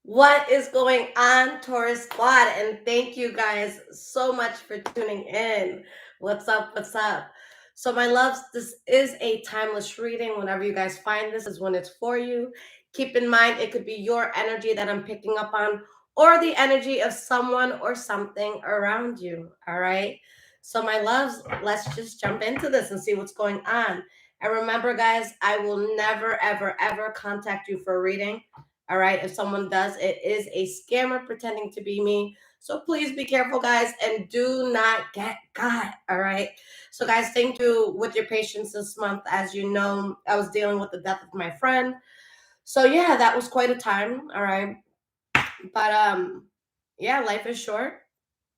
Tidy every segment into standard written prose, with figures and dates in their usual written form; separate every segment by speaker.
Speaker 1: What is going on, Taurus Squad? And thank you guys so much for tuning in. What's up? What's up? So, my loves, this is a timeless reading. Whenever you guys find this, is when it's for you. Keep in mind, it could be your energy that I'm picking up on, or the energy of someone or something around you. All right. So, my loves, let's just jump into this and see what's going on. And remember, guys, I will never, ever, ever contact you for a reading. All right. If someone does, it is a scammer pretending to be me. So please be careful, guys, and do not get got. All right. So, guys, thank you with your patience this month. As you know, I was dealing with the death of my friend. So yeah, that was quite a time. All right. But yeah, life is short.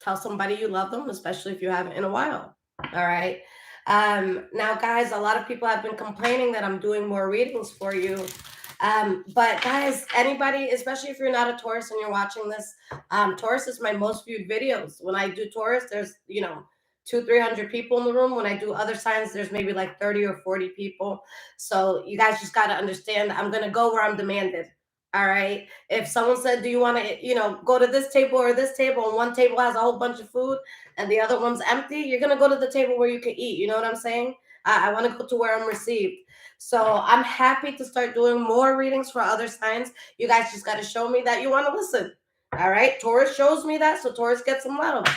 Speaker 1: Tell somebody you love them, especially if you haven't in a while. All right. Now, guys, a lot of people have been complaining that I'm doing more readings for you. But guys, anybody, especially if you're not a Taurus and you're watching this, Taurus is my most viewed videos. When I do Taurus, there's, 300 people in the room. When I do other signs, there's maybe like 30 or 40 people. So you guys just got to understand, I'm going to go where I'm demanded. All right. If someone said, do you want to, go to this table or this table, and one table has a whole bunch of food and the other one's empty, you're going to go to the table where you can eat. You know what I'm saying? I want to go to where I'm received. So I'm happy to start doing more readings for other signs. You guys just got to show me that you want to listen. All right. Taurus shows me that. So Taurus gets some love.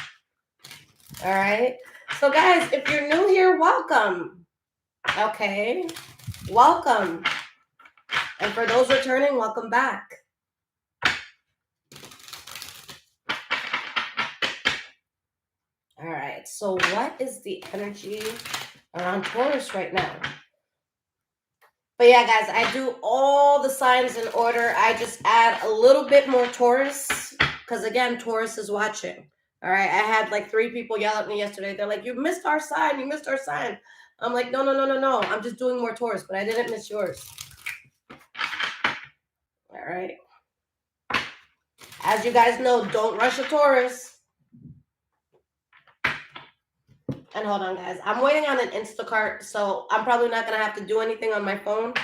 Speaker 1: All right. So guys, if you're new here, welcome. Okay. Welcome. And for those returning, welcome back. All right. So what is the energy around Taurus right now? But yeah, guys, I do all the signs in order. I just add a little bit more Taurus because, again, Taurus is watching. All right. I had like 3 people yell at me yesterday. They're like, you missed our sign. You missed our sign. I'm like, no. I'm just doing more Taurus, but I didn't miss yours. All right. As you guys know, don't rush a Taurus. And hold on, guys. I'm waiting on an Instacart, so I'm probably not going to have to do anything on my phone.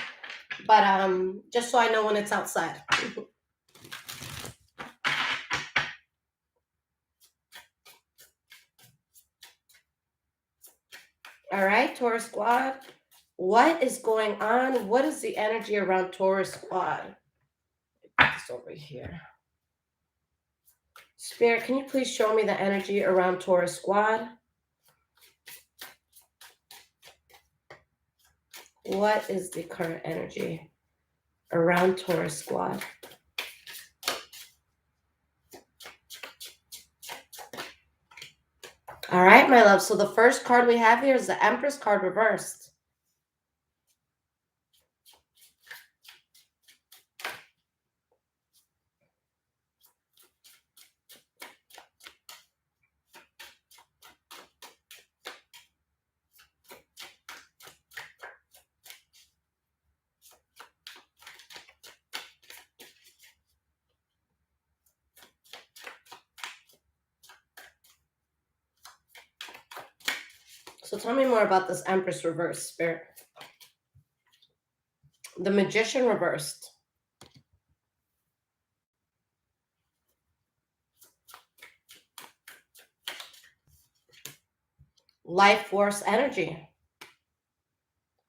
Speaker 1: But just so I know when it's outside. All right, Taurus Squad. What is going on? What is the energy around Taurus Squad? Put this over here. Spirit, can you please show me the energy around Taurus Squad? What is the current energy around Taurus Squad? All right, my love. So the first card we have here is the Empress card reversed. So tell me more about this Empress reversed, Spirit. The Magician reversed. Life force energy.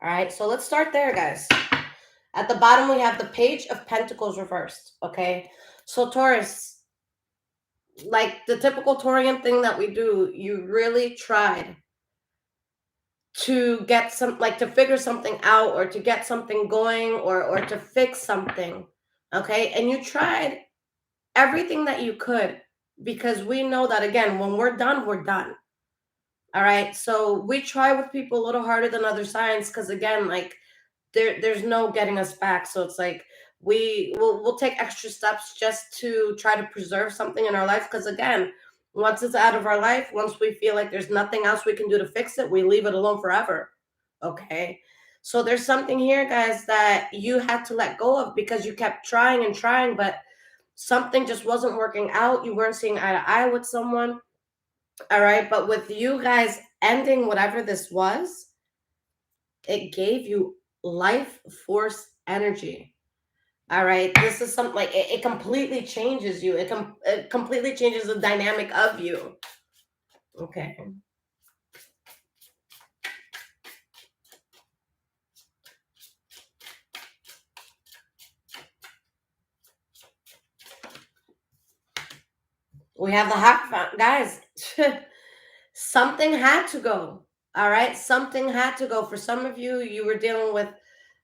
Speaker 1: All right, so let's start there, guys. At the bottom, we have the Page of Pentacles reversed, okay? So Taurus, like the typical Taurian thing that we do, you really tried to get to figure something out or to get something going or to fix something, okay? And you tried everything that you could because we know that, again, when we're done, we're done. All right, so we try with people a little harder than other signs because, again, like there's no getting us back. So it's like we'll take extra steps just to try to preserve something in our life because, again, once it's out of our life, once we feel like there's nothing else we can do to fix it, we leave it alone forever. Okay, so there's something here, guys, that you had to let go of because you kept trying and trying, but something just wasn't working out. You weren't seeing eye to eye with someone. All right, but with you guys ending whatever this was, it gave you life force energy. All right. This is something like it completely changes you. It completely changes the dynamic of you. Okay. We have the Hierophant. Guys, something had to go. All right. Something had to go. For some of you, you were dealing with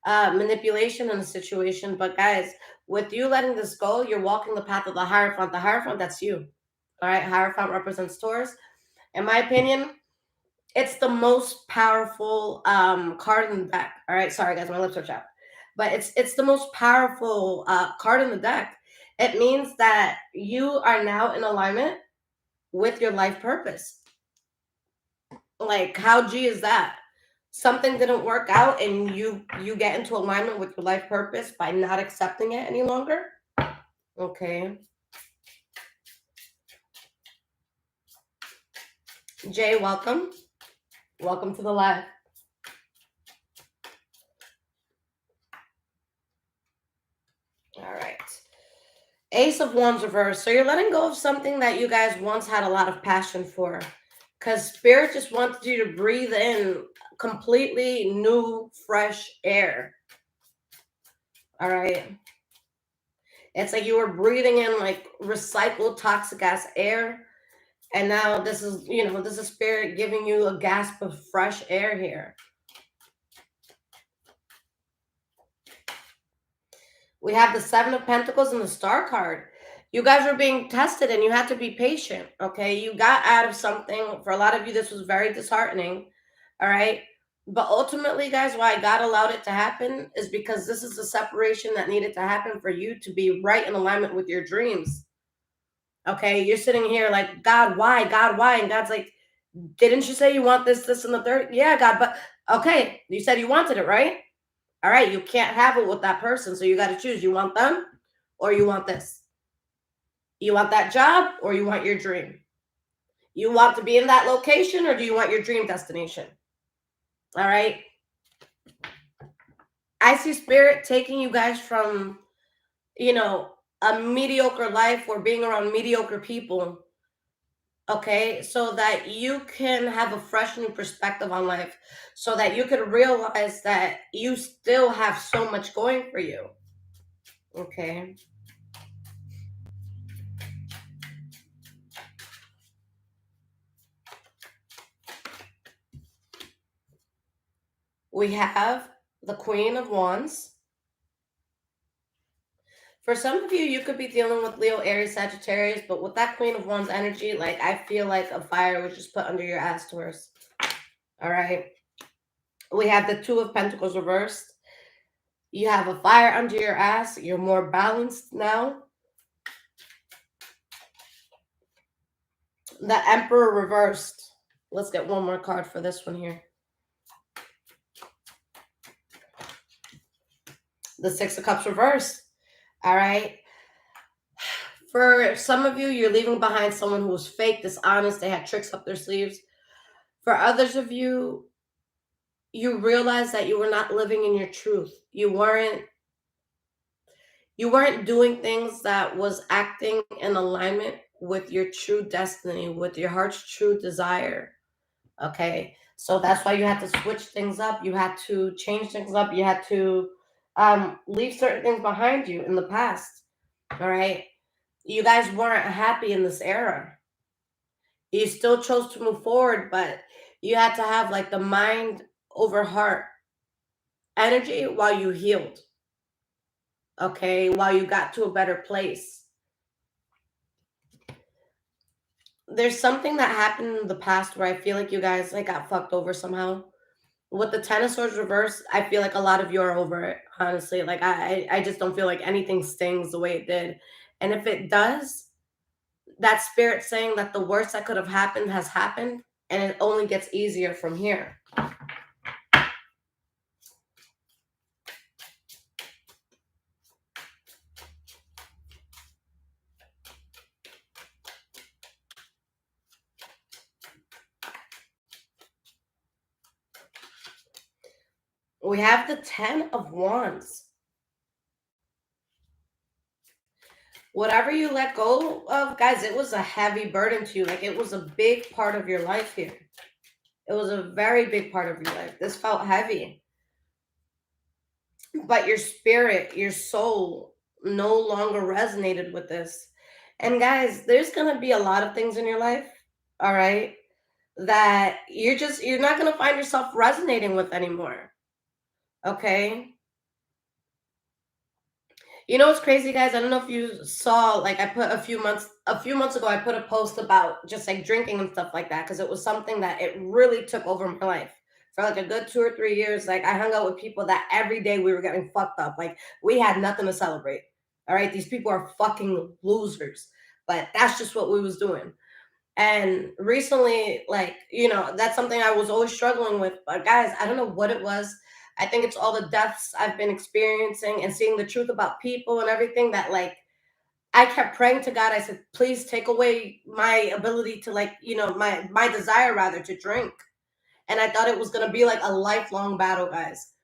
Speaker 1: manipulation in the situation. But guys, with you letting this go, you're walking the path of the Hierophant. The Hierophant, that's you. All right. Hierophant represents Taurus. In my opinion, it's the most powerful card in the deck. All right. Sorry, guys. My lips are chapped. But it's the most powerful card in the deck. It means that you are now in alignment with your life purpose. Like, how G is that? Something didn't work out and you get into alignment with your life purpose by not accepting it any longer. Okay. Jay, welcome. Welcome to the live. All right. Ace of Wands reverse. So you're letting go of something that you guys once had a lot of passion for. Because Spirit just wanted you to breathe in completely new, fresh air. All right. It's like you were breathing in like recycled toxic ass air. And now this is, this is Spirit giving you a gasp of fresh air here. We have the Seven of Pentacles and the Star card. You guys were being tested and you had to be patient, okay? You got out of something. For a lot of you, this was very disheartening, all right? But ultimately, guys, why God allowed it to happen is because this is the separation that needed to happen for you to be right in alignment with your dreams, okay? You're sitting here like, God, why? God, why? And God's like, didn't you say you want this, this, and the third? Yeah, God, but okay, you said you wanted it, right? All right, you can't have it with that person, so you got to choose. You want them or you want this? You want that job or you want your dream? You want to be in that location or do you want your dream destination? All right. I see Spirit taking you guys from, a mediocre life or being around mediocre people, okay, so that you can have a fresh new perspective on life, so that you can realize that you still have so much going for you. Okay. We have the Queen of Wands. For some of you, you could be dealing with Leo, Aries, Sagittarius, but with that Queen of Wands energy, like, I feel like a fire was just put under your ass, Taurus. All right. We have the Two of Pentacles reversed. You have a fire under your ass. You're more balanced now. The Emperor reversed. Let's get one more card for this one here. The Six of Cups reversed. All right. For some of you, you're leaving behind someone who was fake, dishonest. They had tricks up their sleeves. For others of you, you realize that you were not living in your truth. You weren't doing things that was acting in alignment with your true destiny, with your heart's true desire. Okay. So that's why you had to switch things up. You had to change things up. You had to leave certain things behind you in the past. All right. You guys weren't happy in this era. You still chose to move forward, but you had to have like the mind over heart energy while you healed. Okay. While you got to a better place. There's something that happened in the past where I feel like you guys like got fucked over somehow. With the Ten of Swords reverse, I feel like a lot of you are over it, honestly. Like, I just don't feel like anything stings the way it did. And if it does, that Spirit saying that the worst that could have happened has happened, and it only gets easier from here. We have the Ten of Wands. whatever you let go of, guys, it was a heavy burden to you. Like, it was a big part of your life here. It was a very big part of your life. This felt heavy. But your spirit, your soul no longer resonated with this. And guys, there's going to be a lot of things in your life, all right, that you're not going to find yourself resonating with anymore. Okay? You know what's crazy, guys? I don't know if you saw, like, I put a few months ago, I put a post about just like drinking and stuff like that, because it was something that it really took over my life for like a good 2 or 3 years. Like, I hung out with people that every day we were getting fucked up. Like, we had nothing to celebrate. All right, these people are fucking losers, but that's just what we was doing. And recently, like, that's something I was always struggling with. But guys, I don't know what it was. I think it's all the deaths I've been experiencing and seeing the truth about people and everything, that, like, I kept praying to God. I said, please take away my ability to, like, my desire rather to drink. And I thought it was going to be like a lifelong battle, guys.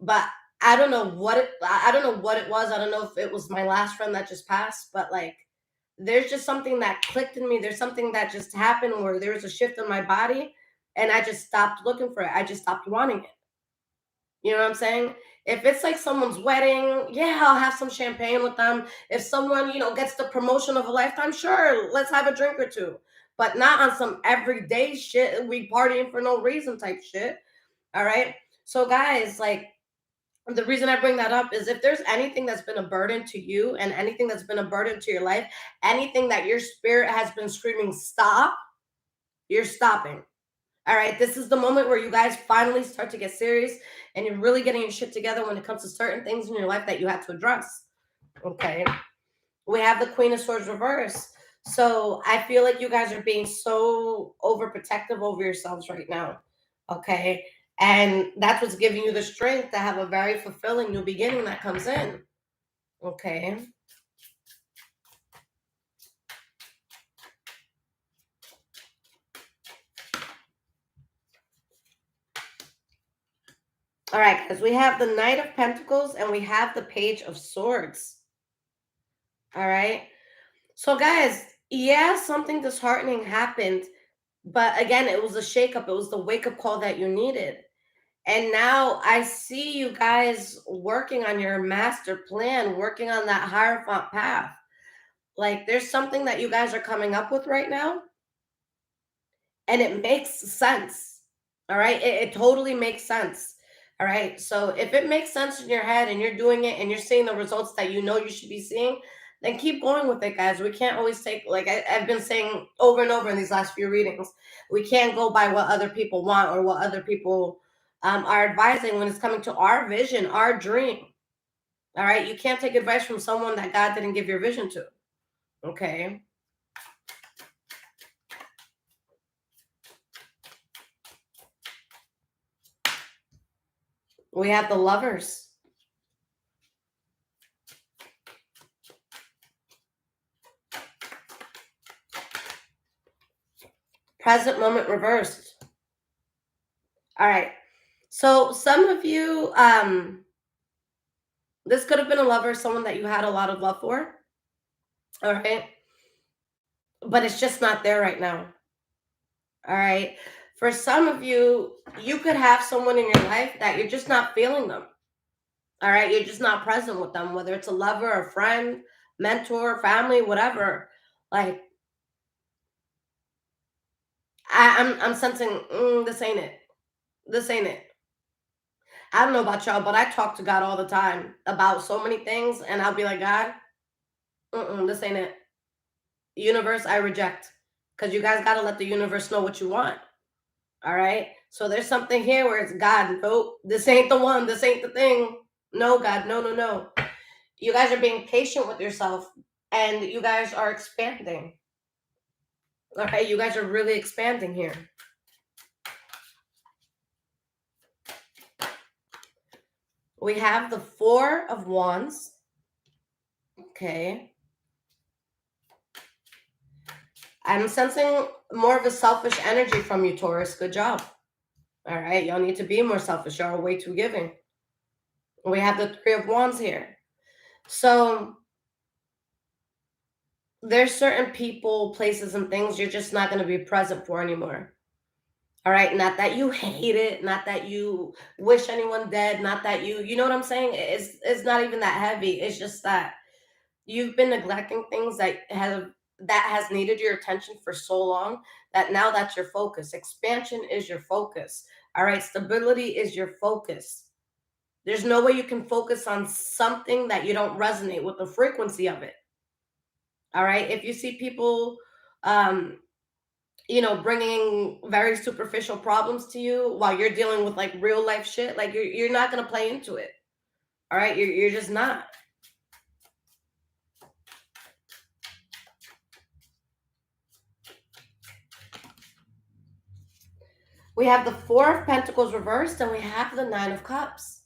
Speaker 1: But I don't know what it was. I don't know if it was my last friend that just passed, but, like, there's just something that clicked in me. There's something that just happened where there was a shift in my body, and I just stopped looking for it. I just stopped wanting it. You know what I'm saying? If it's like someone's wedding, yeah, I'll have some champagne with them. If someone, gets the promotion of a lifetime, sure, let's have a drink or two. But not on some everyday shit, we partying for no reason type shit. All right? So guys, like, the reason I bring that up is, if there's anything that's been a burden to you and anything that's been a burden to your life, anything that your spirit has been screaming, stop, you're stopping. All right. This is the moment where you guys finally start to get serious and you're really getting your shit together when it comes to certain things in your life that you have to address. Okay. We have the Queen of Swords reverse. So I feel like you guys are being so overprotective over yourselves right now. Okay. And that's what's giving you the strength to have a very fulfilling new beginning that comes in. Okay. All right, guys, we have the Knight of Pentacles and we have the Page of Swords. All right. So, guys, yeah, something disheartening happened. But again, it was a shakeup. It was the wake-up call that you needed. And now I see you guys working on your master plan, working on that Hierophant path. Like, there's something that you guys are coming up with right now, and it makes sense. All right. It totally makes sense. All right. So if it makes sense in your head and you're doing it and you're seeing the results that you know you should be seeing, then keep going with it, guys. We can't always take, like I've been saying over and over in these last few readings, we can't go by what other people want or what other people are advising when it's coming to our vision, our dream. All right. You can't take advice from someone that God didn't give your vision to. Okay. We have the Lovers. Present moment reversed. All right. So some of you, this could have been a lover, someone that you had a lot of love for. All right. But it's just not there right now. All right. For some of you, you could have someone in your life that you're just not feeling them. All right. You're just not present with them, whether it's a lover, a friend, mentor, family, whatever. Like, I'm sensing, this ain't it. This ain't it. I don't know about y'all, but I talk to God all the time about so many things, and I'll be like, God, this ain't it. Universe, I reject. Because you guys got to let the universe know what you want. All right. So there's something here where it's, God, nope, this ain't the one. This ain't the thing. No, God, no, no, no. You guys are being patient with yourself and you guys are expanding. All right. You guys are really expanding here. We have the Four of Wands. Okay. I'm sensing more of a selfish energy from you, Taurus. Good job. All right. Y'all need to be more selfish. Y'all are way too giving. We have the Three of Wands here. So there's certain people, places, and things you're just not going to be present for anymore. All right. Not that you hate it, not that you wish anyone dead, not that you know what I'm saying? It's not even that heavy. It's just that you've been neglecting things that has needed your attention for so long that now that's your focus. Expansion is your focus. All right. Stability is your focus. There's no way you can focus on something that you don't resonate with the frequency of it. All right. If you see people, um, bringing very superficial problems to you while you're dealing with like real life shit, like you're not gonna play into it. All right. You're just not. We have the Four of Pentacles reversed and we have the Nine of Cups.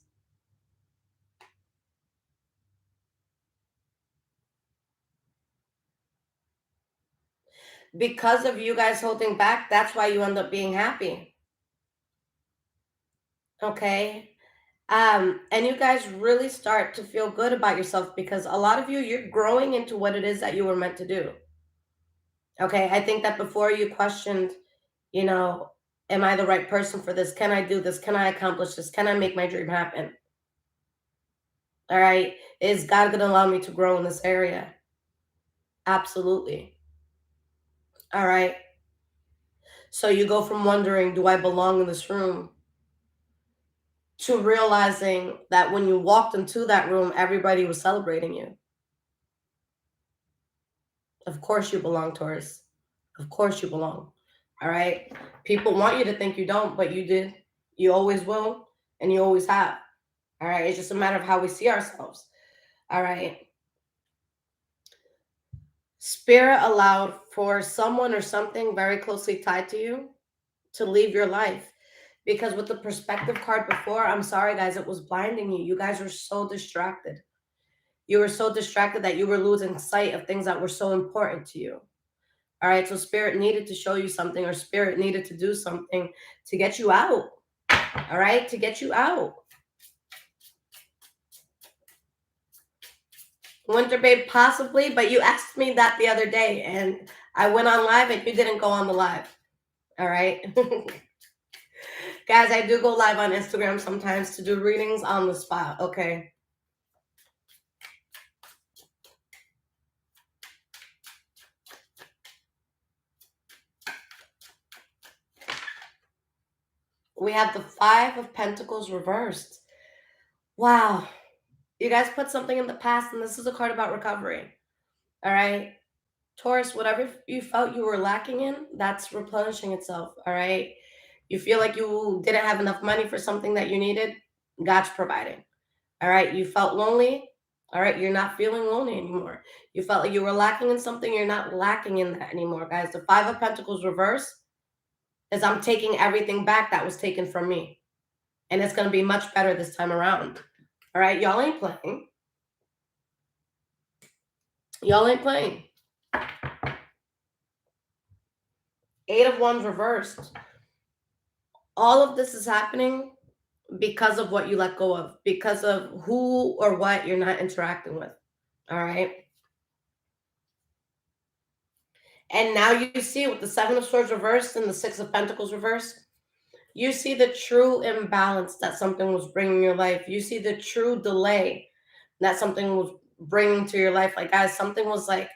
Speaker 1: Because of you guys holding back, that's why you end up being happy. Okay. And you guys really start to feel good about yourself because a lot of you're growing into what it is that you were meant to do. Okay. I think that before you questioned, you know, am I the right person for this? Can I do this? Can I accomplish this? Can I make my dream happen? All right. Is God going to allow me to grow in this area? Absolutely. All right. So you go from wondering, do I belong in this room, to realizing that when you walked into that room, everybody was celebrating you. Of course you belong, Taurus. Of course you belong. All right. People want you to think you don't, but you did. You always will, and you always have. All right. It's just a matter of how we see ourselves. All right. Spirit allowed for someone or something very closely tied to you to leave your life. Because with the perspective card before, I'm sorry, guys, it was blinding you. You guys were so distracted. You were so distracted that you were losing sight of things that were so important to you. All right. So spirit needed to show you something, or spirit needed to do something to get you out. All right. To get you out. Winter babe, possibly, but you asked me that the other day and I went on live and you didn't go on the live. All right. Guys, I do go live on Instagram sometimes to do readings on the spot. Okay. We have the Five of Pentacles reversed. Wow. You guys put something in the past, and this is a card about recovery. All right. Taurus, whatever you felt you were lacking in, that's replenishing itself. All right. You feel like you didn't have enough money for something that you needed, God's providing. All right. You felt lonely. All right. You're not feeling lonely anymore. You felt like you were lacking in something. You're not lacking in that anymore, guys. The Five of Pentacles reverse is I'm taking everything back that was taken from me. And it's going to be much better this time around. All right. Y'all ain't playing. Y'all ain't playing. Eight of Wands reversed. All of this is happening because of what you let go of, because of who or what you're not interacting with. All right. And now you see with the Seven of Swords reversed and the Six of Pentacles reversed, you see the true imbalance that something was bringing in your life. You see the true delay that something was bringing to your life. Like, guys, something was like,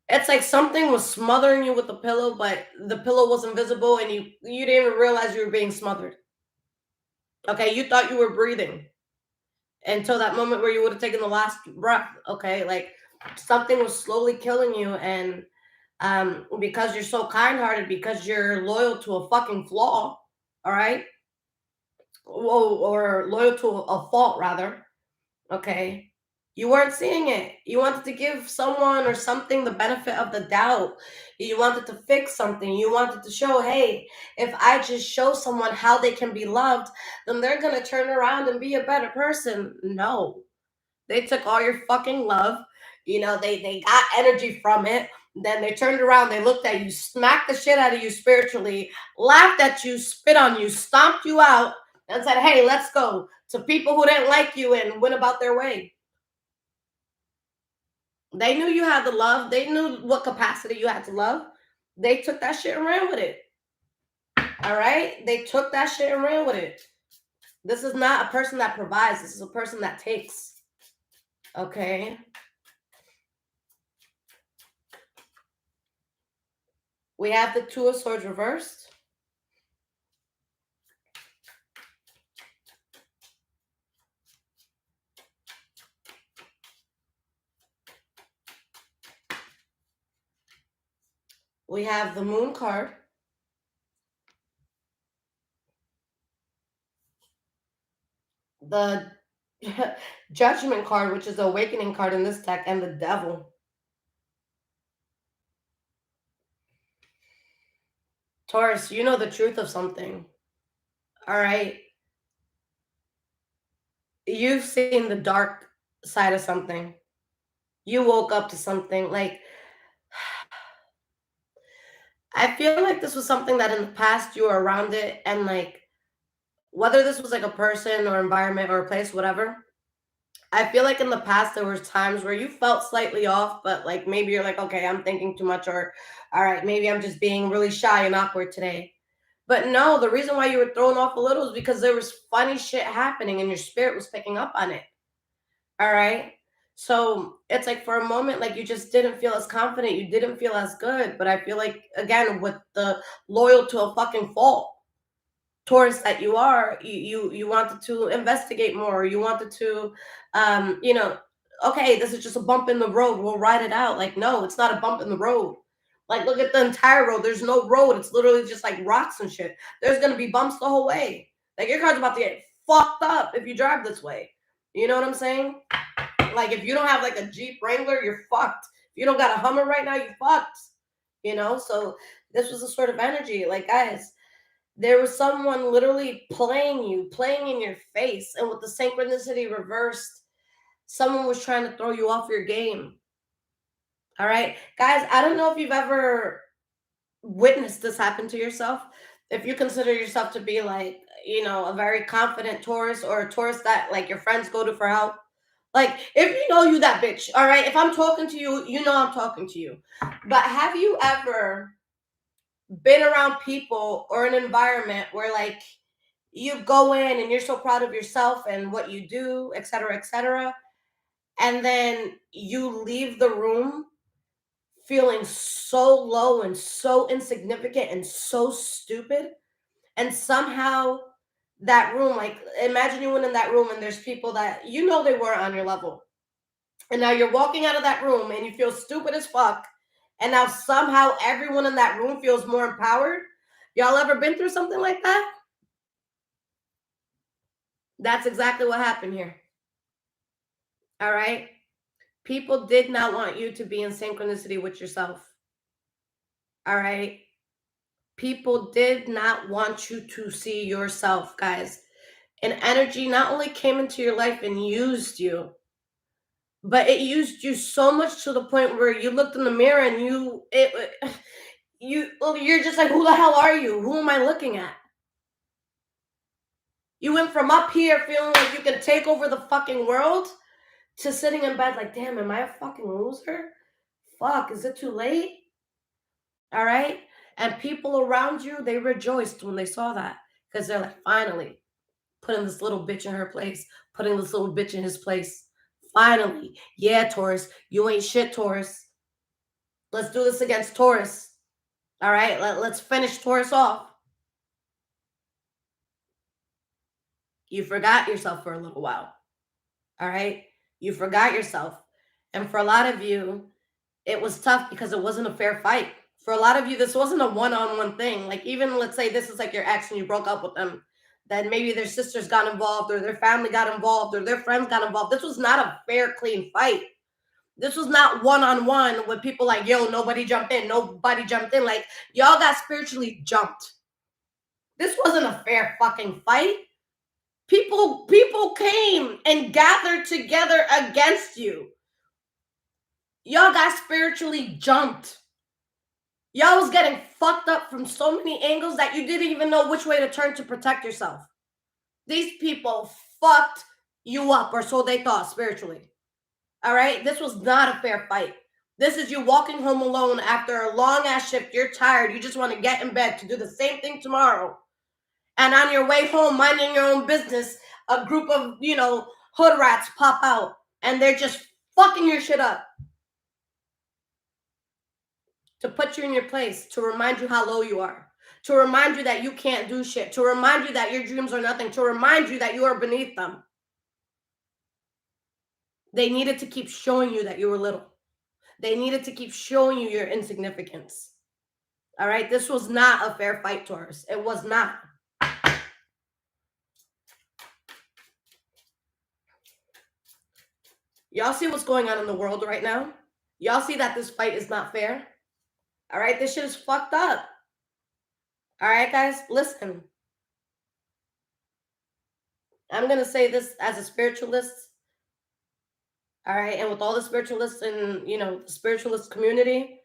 Speaker 1: it's like something was smothering you with a pillow, but the pillow was invisible and you didn't even realize you were being smothered. Okay, you thought you were breathing until that moment where you would have taken the last breath. Okay, like something was slowly killing you, and because you're so kind-hearted, because you're loyal to a fucking flaw, all right, or loyal to a fault rather. Okay, you weren't seeing it. You wanted to give someone or something the benefit of the doubt. You wanted to fix something. You wanted to show, hey, if I just show someone how they can be loved, then they're going to turn around and be a better person. No. They took all your fucking love. They got energy from it. Then they turned around, they looked at you, smacked the shit out of you spiritually, laughed at you, spit on you, stomped you out, and said, hey, let's go, to people who didn't like you and went about their way. They knew you had the love. They knew what capacity you had to love. They took that shit and ran with it. All right? They took that shit and ran with it. This is not a person that provides. This is a person that takes. Okay? We have the Two of Swords reversed. We have the Moon card. The Judgment card, which is the Awakening card in this deck, and the Devil. Taurus, you know the truth of something. All right? You've seen the dark side of something. You woke up to something. Like, I feel like this was something that in the past you were around it, and like, whether this was like a person or environment or a place, whatever, I feel like in the past there were times where you felt slightly off, but like maybe you're like, okay, I'm thinking too much, or all right, maybe I'm just being really shy and awkward today. But no, the reason why you were thrown off a little is because there was funny shit happening and your spirit was picking up on it. All right. So it's like for a moment, like you just didn't feel as confident, you didn't feel as good. But I feel like, again, with the loyal to a fucking fault, Taurus that you are, you wanted to investigate more. You wanted to, you know, okay, this is just a bump in the road. We'll ride it out. Like, no, it's not a bump in the road. Like, look at the entire road. There's no road. It's literally just like rocks and shit. There's gonna be bumps the whole way. Like your car's about to get fucked up if you drive this way. You know what I'm saying? Like if you don't have like a Jeep Wrangler, you're fucked. If you don't got a Hummer right now, you're fucked. You know, so this was a sort of energy. Like, guys, there was someone literally playing you, playing in your face, and with the synchronicity reversed, someone was trying to throw you off your game. All right, guys, I don't know if you've ever witnessed this happen to yourself. If you consider yourself to be like, you know, a very confident Taurus or a Taurus that like your friends go to for help. Like, if you know you that bitch, all right, if I'm talking to you, you know I'm talking to you. But have you ever been around people or an environment where like you go in and you're so proud of yourself and what you do, et cetera, and then you leave the room feeling so low and so insignificant and so stupid, and somehow that room, like imagine you went in that room and there's people that you know they weren't on your level, and now you're walking out of that room and you feel stupid as fuck, and now somehow everyone in that room feels more empowered. Y'all ever been through something like that? That's exactly what happened here. All right, people did not want you to be in synchronicity with yourself. All right, people did not want you to see yourself, guys. And energy not only came into your life and used you, but it used you so much to the point where you looked in the mirror and you're just like, who the hell are you? Who am I looking at? You went from up here feeling like you can take over the fucking world to sitting in bed like, damn, am I a fucking loser? Fuck, is it too late? All right. And people around you, they rejoiced when they saw that because they're like, finally, putting this little bitch in her place, putting this little bitch in his place. Finally. Yeah, Taurus, you ain't shit, Taurus. Let's do this against Taurus. All right, let's finish Taurus off. You forgot yourself for a little while. All right, you forgot yourself. And for a lot of you, it was tough because it wasn't a fair fight. For a lot of you, this wasn't a one-on-one thing. Like, even let's say this is like your ex and you broke up with them, then maybe their sisters got involved or their family got involved or their friends got involved. This was not a fair, clean fight. This was not one-on-one with people like, yo, nobody jumped in. Nobody jumped in. Like, y'all got spiritually jumped. This wasn't a fair fucking fight. People came and gathered together against you. Y'all got spiritually jumped. Y'all was getting fucked up from so many angles that you didn't even know which way to turn to protect yourself. These people fucked you up, or so they thought spiritually. All right? This was not a fair fight. This is you walking home alone after a long-ass shift. You're tired. You just want to get in bed to do the same thing tomorrow. And on your way home, minding your own business, a group of, hood rats pop out. And they're just fucking your shit up. To put you in your place, to remind you how low you are, to remind you that you can't do shit, to remind you that your dreams are nothing, to remind you that you are beneath them. They needed to keep showing you that you were little. They needed to keep showing you your insignificance. All right? This was not a fair fight, Taurus. It was not. Y'all see what's going on in the world right now? Y'all see that this fight is not fair? All right? This shit is fucked up. All right, guys? Listen. I'm going to say this as a spiritualist. All right? And with all the spiritualists in, the spiritualist community,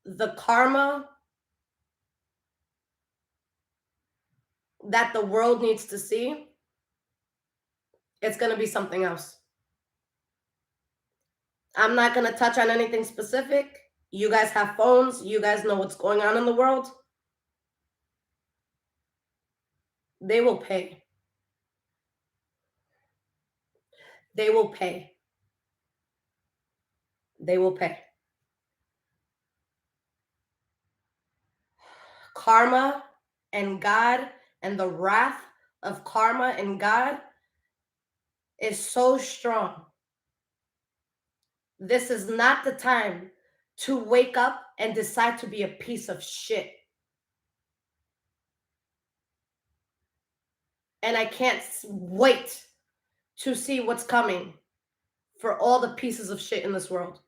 Speaker 1: the karma that the world needs to see, it's going to be something else. I'm not going to touch on anything specific. You guys have phones. You guys know what's going on in the world. They will pay. They will pay. They will pay. Karma and God and the wrath of karma and God is so strong. This is not the time to wake up and decide to be a piece of shit. And I can't wait to see what's coming for all the pieces of shit in this world.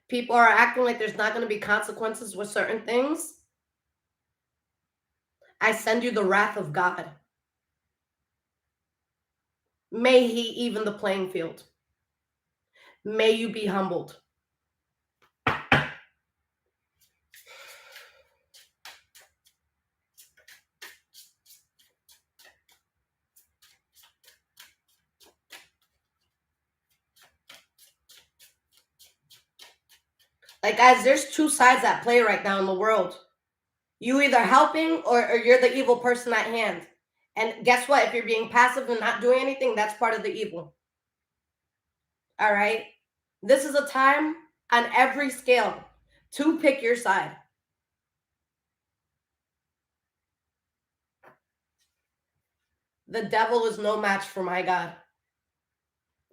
Speaker 1: People are acting like there's not going to be consequences with certain things. I send you the wrath of God. May he even the playing field. May you be humbled. Like, guys, there's two sides at play right now in the world. You either helping or you're the evil person at hand. And guess what? If you're being passive and not doing anything, that's part of the evil. All right? This is a time on every scale to pick your side. The devil is no match for my God.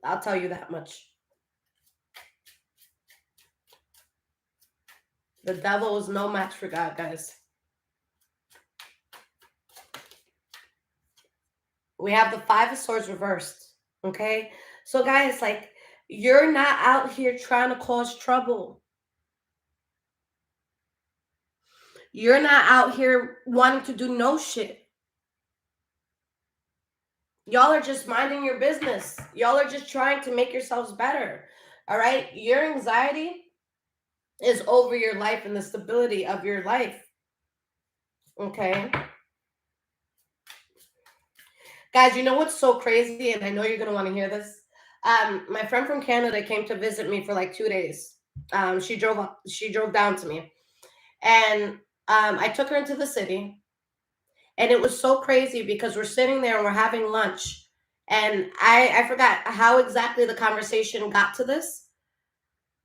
Speaker 1: I'll tell you that much. The devil is no match for God, guys. We have the Five of Swords reversed, okay? So, guys, like, you're not out here trying to cause trouble. You're not out here wanting to do no shit. Y'all are just minding your business. Y'all are just trying to make yourselves better, all right? Your anxiety is over your life and the stability of your life, okay? Guys, you know what's so crazy? And I know you're going to want to hear this. My friend from Canada came to visit me for like 2 days. She drove down to me. And I took her into the city. And it was so crazy because we're sitting there and we're having lunch. And I forgot how exactly the conversation got to this.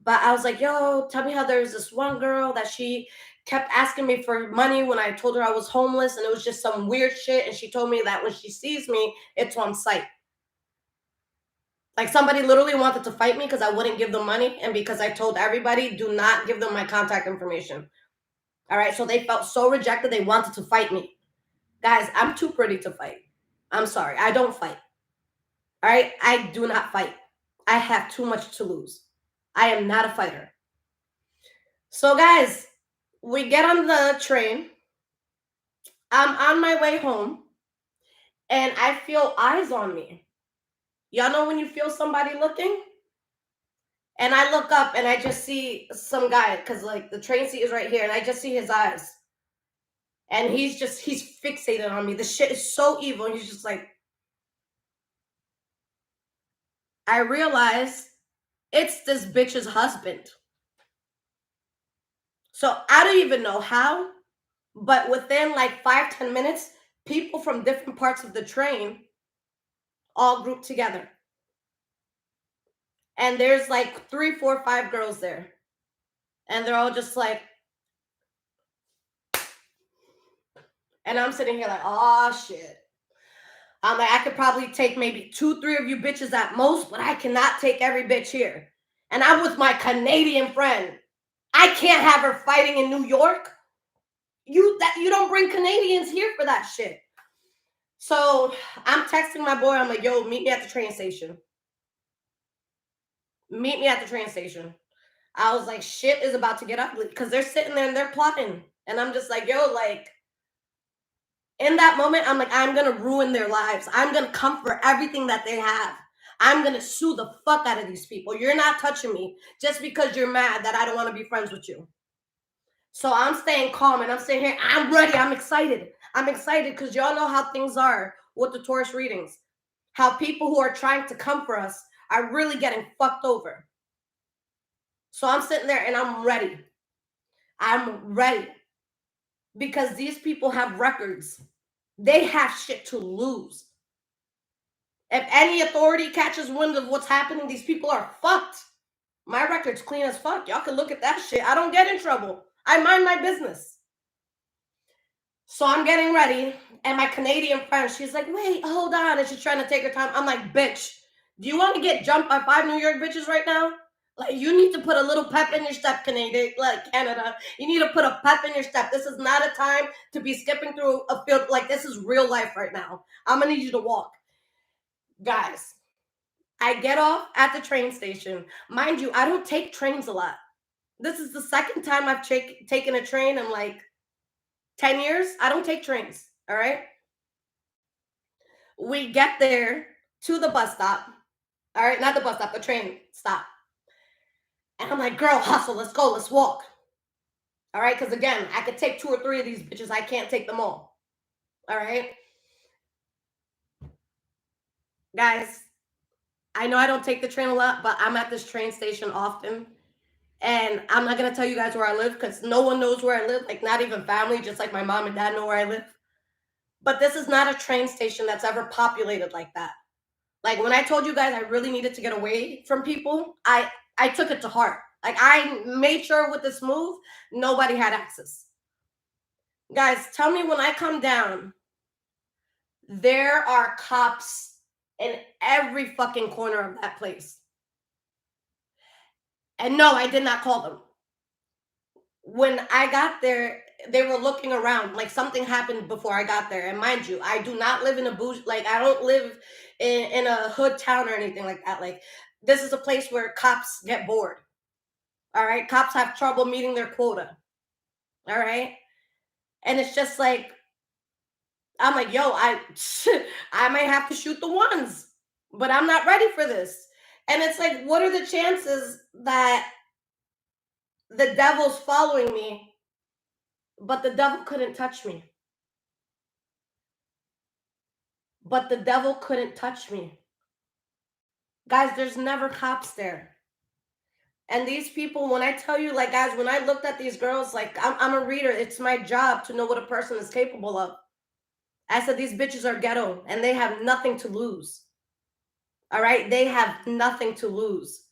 Speaker 1: But I was like, yo, tell me how there's this one girl that she kept asking me for money when I told her I was homeless. And it was just some weird shit. And she told me that when she sees me, it's on sight. Like, somebody literally wanted to fight me because I wouldn't give them money. And because I told everybody, do not give them my contact information. All right. So they felt so rejected. They wanted to fight me. Guys, I'm too pretty to fight. I'm sorry. I don't fight. All right. I do not fight. I have too much to lose. I am not a fighter. So, guys, we get on the train. I'm on my way home. And I feel eyes on me. Y'all know when you feel somebody looking? And I look up and I just see some guy, because like the train seat is right here, and I just see his eyes. And he's fixated on me. The shit is so evil. And he's just like, I realize it's this bitch's husband. So I don't even know how, but within like 5-10 minutes, people from different parts of the train all grouped together. And there's like 3, 4, 5 girls there. And they're all just like, and I'm sitting here like, oh shit. I'm like, I could probably take maybe 2, 3 of you bitches at most, but I cannot take every bitch here. And I'm with my Canadian friend. I can't have her fighting in New York. You don't bring Canadians here for that shit. So I'm texting my boy. I'm like, yo, meet me at the train station. Meet me at the train station. I was like, shit is about to get ugly because they're sitting there and they're plotting. And I'm just like, yo, like, in that moment, I'm like, I'm going to ruin their lives. I'm going to come for everything that they have. I'm going to sue the fuck out of these people. You're not touching me just because you're mad that I don't want to be friends with you. So I'm staying calm and I'm staying here. I'm ready. I'm excited. I'm excited because y'all know how things are with the Taurus readings. How people who are trying to come for us are really getting fucked over. So I'm sitting there and I'm ready. I'm ready. Because these people have records. They have shit to lose. If any authority catches wind of what's happening, these people are fucked. My record's clean as fuck. Y'all can look at that shit. I don't get in trouble. I mind my business. So I'm getting ready, and my Canadian friend, she's like, wait, hold on. And she's trying to take her time. I'm like, bitch, do you want to get jumped by 5 New York bitches right now? Like, you need to put a little pep in your step, Canada. You need to put a pep in your step. This is not a time to be skipping through a field. Like, this is real life right now. I'm going to need you to walk. Guys, I get off at the train station. Mind you, I don't take trains a lot. This is the second time I've taken a train in like 10 years. I don't take trains, all right? We get there to the bus stop, all right? Not the bus stop, the train stop. And I'm like, girl, hustle, let's go, let's walk. All right, because again, I could take 2 or 3 of these bitches. I can't take them all right? Guys, I know I don't take the train a lot, but I'm at this train station often. And I'm not going to tell you guys where I live because no one knows where I live, like not even family, just like my mom and dad know where I live. But this is not a train station that's ever populated like that. Like when I told you guys I really needed to get away from people, I took it to heart. Like I made sure with this move, nobody had access. Guys, tell me when I come down, there are cops in every fucking corner of that place. And no, I did not call them. When I got there, they were looking around like something happened before I got there. And mind you, I do not live in a bougie, like I don't live in a hood town or anything like that. Like this is a place where cops get bored. All right. Cops have trouble meeting their quota. All right. And it's just like, I'm like, yo, I might have to shoot the ones, but I'm not ready for this. And it's like, what are the chances that the devil's following me, but the devil couldn't touch me? But the devil couldn't touch me. Guys, there's never cops there. And these people, when I tell you, like, guys, when I looked at these girls, like, I'm a reader. It's my job to know what a person is capable of. I said, these bitches are ghetto, and they have nothing to lose. All right? They have nothing to lose.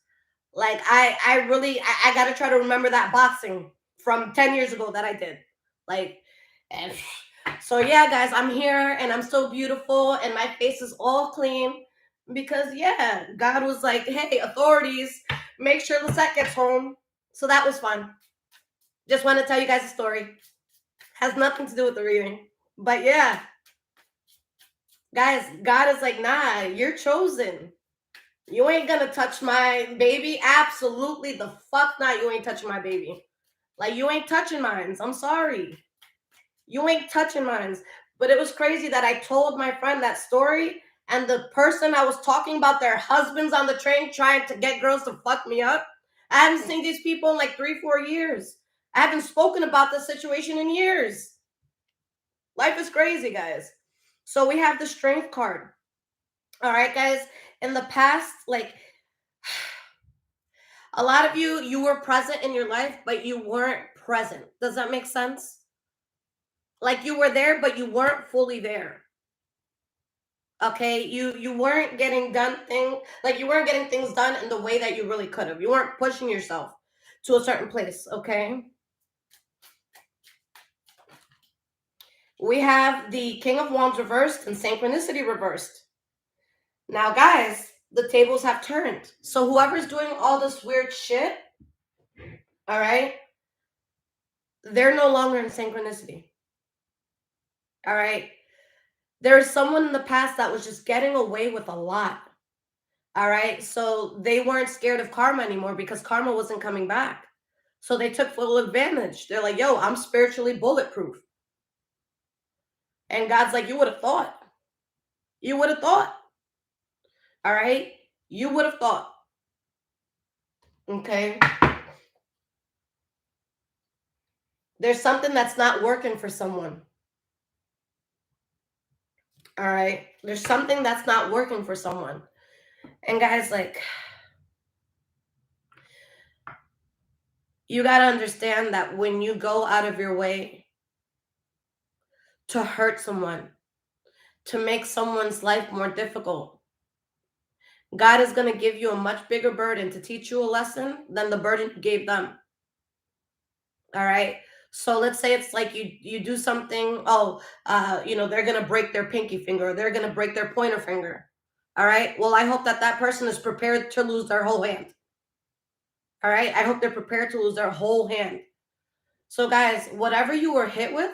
Speaker 1: Like, I really got to try to remember that boxing from 10 years ago that I did. Like, and so, yeah, guys, I'm here, and I'm so beautiful, and my face is all clean. Because, yeah, God was like, hey, authorities, make sure Lisette gets home. So that was fun. Just want to tell you guys a story. Has nothing to do with the reading. But, yeah. Guys, God is like, nah, you're chosen. You ain't going to touch my baby. Absolutely the fuck not. You ain't touching my baby. Like, you ain't touching mines. I'm sorry. You ain't touching mines. But it was crazy that I told my friend that story. And the person I was talking about, their husbands on the train trying to get girls to fuck me up. I haven't seen these people in like 3-4 years. I haven't spoken about this situation in years. Life is crazy, guys. So we have the Strength card. All right, guys. In the past, like a lot of you were present in your life, but you weren't present. Does that make sense? Like you were there, but you weren't fully there. Okay, you weren't getting you weren't getting things done in the way that you really could have. You weren't pushing yourself to a certain place. Okay. We have the King of Wands reversed and Synchronicity reversed. Now, guys, the tables have turned. So whoever's doing all this weird shit, all right, they're no longer in synchronicity. All right. There's someone in the past that was just getting away with a lot. All right. So they weren't scared of karma anymore because karma wasn't coming back. So they took full advantage. They're like, yo, I'm spiritually bulletproof. And God's like, you would have thought. You would have thought. All right. You would have thought. Okay. There's something that's not working for someone. All right. There's something that's not working for someone. And guys, like, you got to understand that when you go out of your way to hurt someone, to make someone's life more difficult, God is going to give you a much bigger burden to teach you a lesson than the burden you gave them. All right. So let's say it's like you do something, they're going to break their pinky finger, or they're going to break their pointer finger. All right. Well, I hope that person is prepared to lose their whole hand. All right. I hope they're prepared to lose their whole hand. So guys, whatever you were hit with,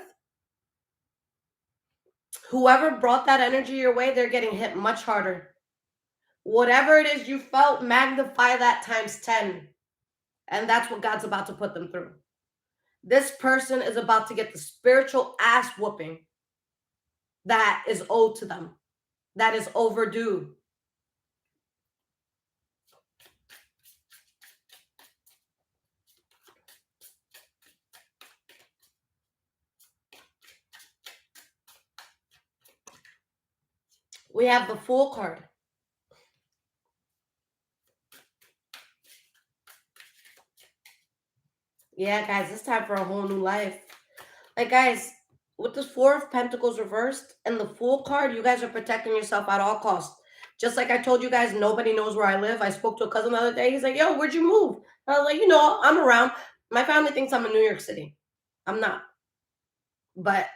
Speaker 1: whoever brought that energy your way, they're getting hit much harder. Whatever it is you felt, magnify that times 10. And that's what God's about to put them through. This person is about to get the spiritual ass whooping that is owed to them, that is overdue. We have the Fool card. Yeah, guys, it's time for a whole new life. Like, guys, with the Four of Pentacles reversed and the Fool card, you guys are protecting yourself at all costs. Just like I told you guys, nobody knows where I live. I spoke to a cousin the other day. He's like, yo, where'd you move? I was like, I'm around. My family thinks I'm in New York City. I'm not. But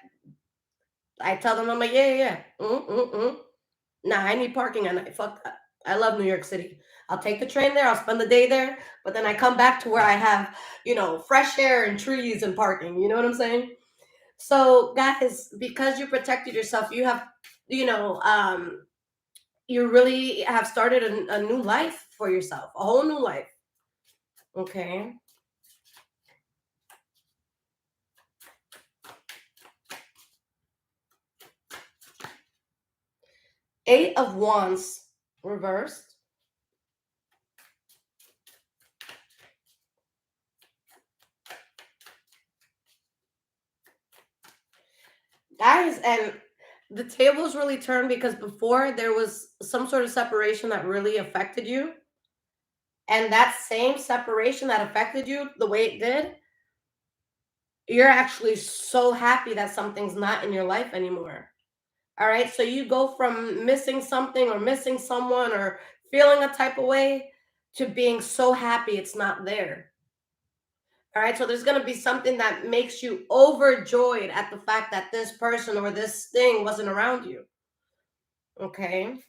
Speaker 1: I tell them, I'm like, yeah. Nah, I need parking at night. Fuck that. I love New York City. I'll take the train there. I'll spend the day there. But then I come back to where I have, fresh air and trees and parking. You know what I'm saying? So, guys, because you protected yourself, you have, you really have started a new life for yourself, a whole new life. Okay. Eight of Wands reversed. Guys, and the tables really turned because before there was some sort of separation that really affected you. And that same separation that affected you the way it did, you're actually so happy that something's not in your life anymore. All right. So you go from missing something or missing someone or feeling a type of way to being so happy it's not there. All right. So there's going to be something that makes you overjoyed at the fact that this person or this thing wasn't around you. Okay.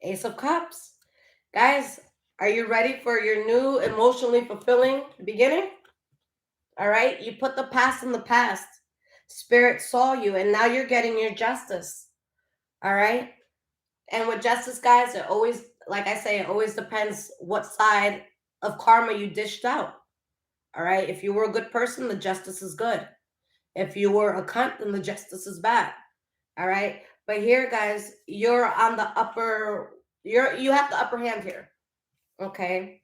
Speaker 1: Ace of Cups. Guys, are you ready for your new emotionally fulfilling beginning? All right. You put the past in the past. Spirit saw you and now you're getting your justice. All right. And with justice, guys, it always, like I say, it always depends what side of karma you dished out. All right. If you were a good person, the justice is good. If you were a cunt, then the justice is bad. All right. But here, guys, you're on the upper, you have the upper hand here. Okay.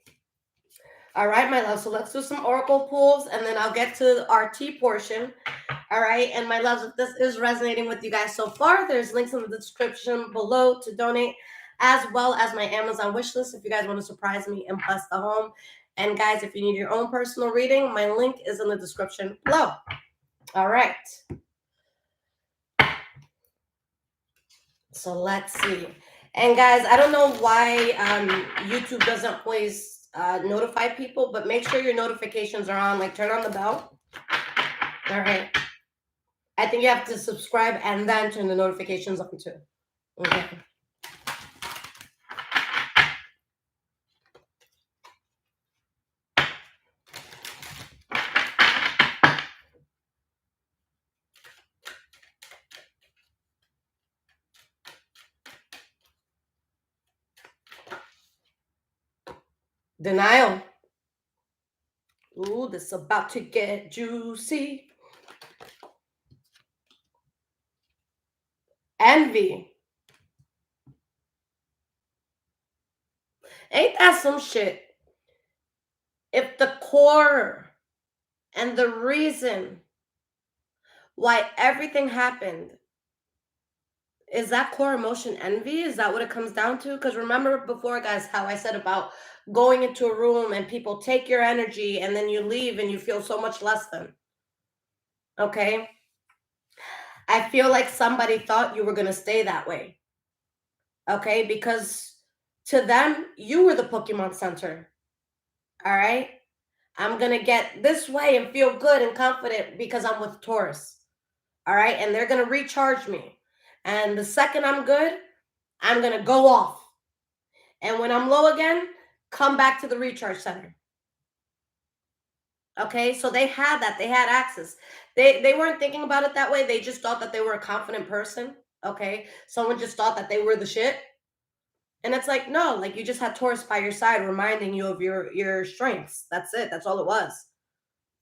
Speaker 1: All right, my love. So let's do some oracle pulls, and then I'll get to our tea portion. All right, and my loves, if this is resonating with you guys so far, there's links in the description below to donate, as well as my Amazon wish list if you guys want to surprise me and bless the home. And guys, if you need your own personal reading, my link is in the description below. All right. So let's see. And guys, I don't know why YouTube doesn't always notify people, but make sure your notifications are on. Like, turn on the bell. All right. I think you have to subscribe and then turn the notifications on too. Okay. Denial. Ooh, this is about to get juicy. Envy. Ain't that some shit? If the core and the reason why everything happened is that core emotion envy, is that what it comes down to? Because remember before, guys, how I said about going into a room and people take your energy and then you leave and you feel so much less than. Okay? I feel like somebody thought you were going to stay that way. Okay? Because to them, you were the Pokemon Center. All right? I'm going to get this way and feel good and confident because I'm with Taurus. All right? And they're going to recharge me. And the second I'm good, I'm going to go off. And when I'm low again, come back to the recharge center. Okay? So they had that. They had access. They weren't thinking about it that way. They just thought that they were a confident person. Okay? Someone just thought that they were the shit. And it's like, no, like you just had Taurus by your side reminding you of your strengths. That's it. That's all it was.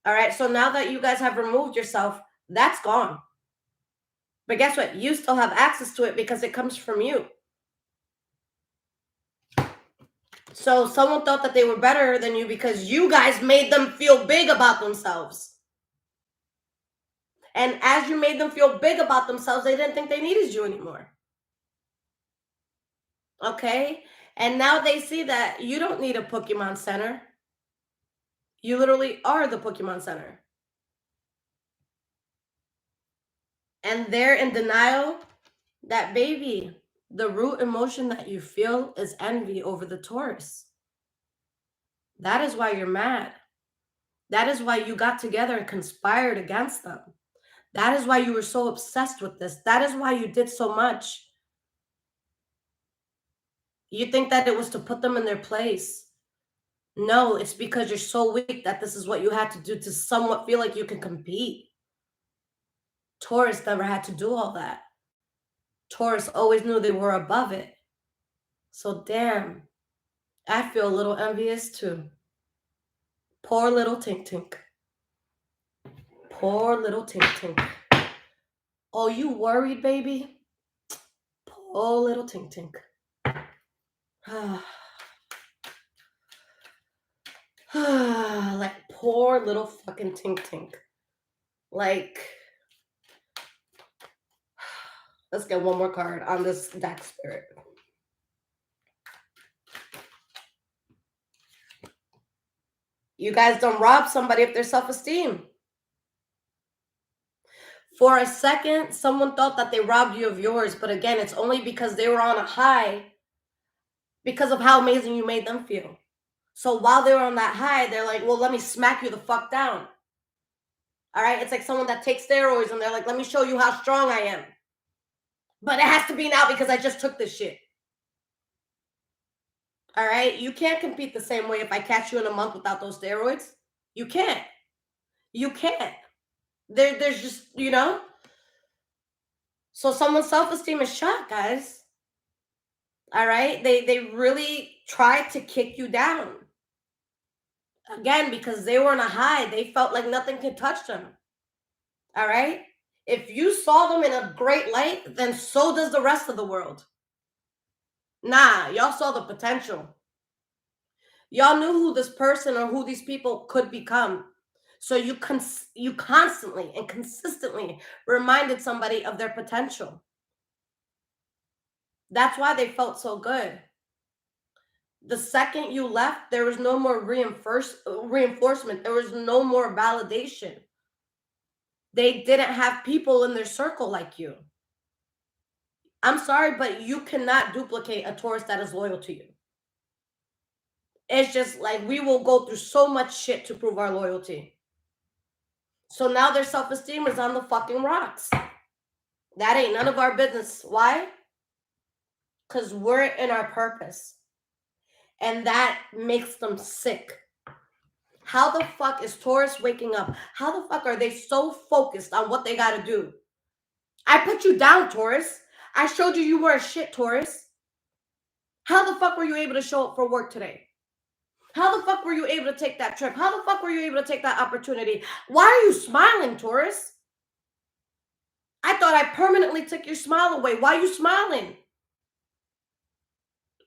Speaker 1: All right? So now that you guys have removed yourself, that's gone. But guess what? You still have access to it because it comes from you. So someone thought that they were better than you because you guys made them feel big about themselves. And as you made them feel big about themselves, they didn't think they needed you anymore. Okay? And now they see that you don't need a Pokemon Center. You literally are the Pokemon Center. And they're in denial that, baby, the root emotion that you feel is envy over the Taurus. That is why you're mad. That is why you got together and conspired against them. That is why you were so obsessed with this. That is why you did so much. You think that it was to put them in their place. No, it's because you're so weak that this is what you had to do to somewhat feel like you can compete. Taurus never had to do all that. Taurus always knew they were above it. So damn, I feel a little envious too. Poor little Tink Tink. Poor little Tink Tink. Oh, you worried, baby? Poor little Tink Tink. Like poor little fucking Tink Tink. Like, let's get one more card on this deck, Spirit. You guys don't rob somebody of their self-esteem. For a second, someone thought that they robbed you of yours, but again, it's only because they were on a high because of how amazing you made them feel. So while they were on that high, they're like, well, let me smack you the fuck down. All right? It's like someone that takes steroids and they're like, let me show you how strong I am. But it has to be now because I just took this shit. All right? You can't compete the same way if I catch you in a month without those steroids. You can't. You can't. There's just, you know? So someone's self-esteem is shot, guys. All right? They really tried to kick you down. Again, because they were on a high. They felt like nothing could touch them. All right? If you saw them in a great light, then so does the rest of the world. Nah, y'all saw the potential. Y'all knew who this person or who these people could become. So you constantly and consistently reminded somebody of their potential. That's why they felt so good. The second you left, there was no more reinforcement. There was no more validation. They didn't have people in their circle like you. I'm sorry, but you cannot duplicate a Taurus that is loyal to you. It's just like we will go through so much shit to prove our loyalty. So now their self-esteem is on the fucking rocks. That ain't none of our business. Why? Because we're in our purpose. And that makes them sick. How the fuck is Taurus waking up? How the fuck are they so focused on what they gotta do? I put you down, Taurus. I showed you you were a shit, Taurus. How the fuck were you able to show up for work today? How the fuck were you able to take that trip? How the fuck were you able to take that opportunity? Why are you smiling, Taurus? I thought I permanently took your smile away. Why are you smiling?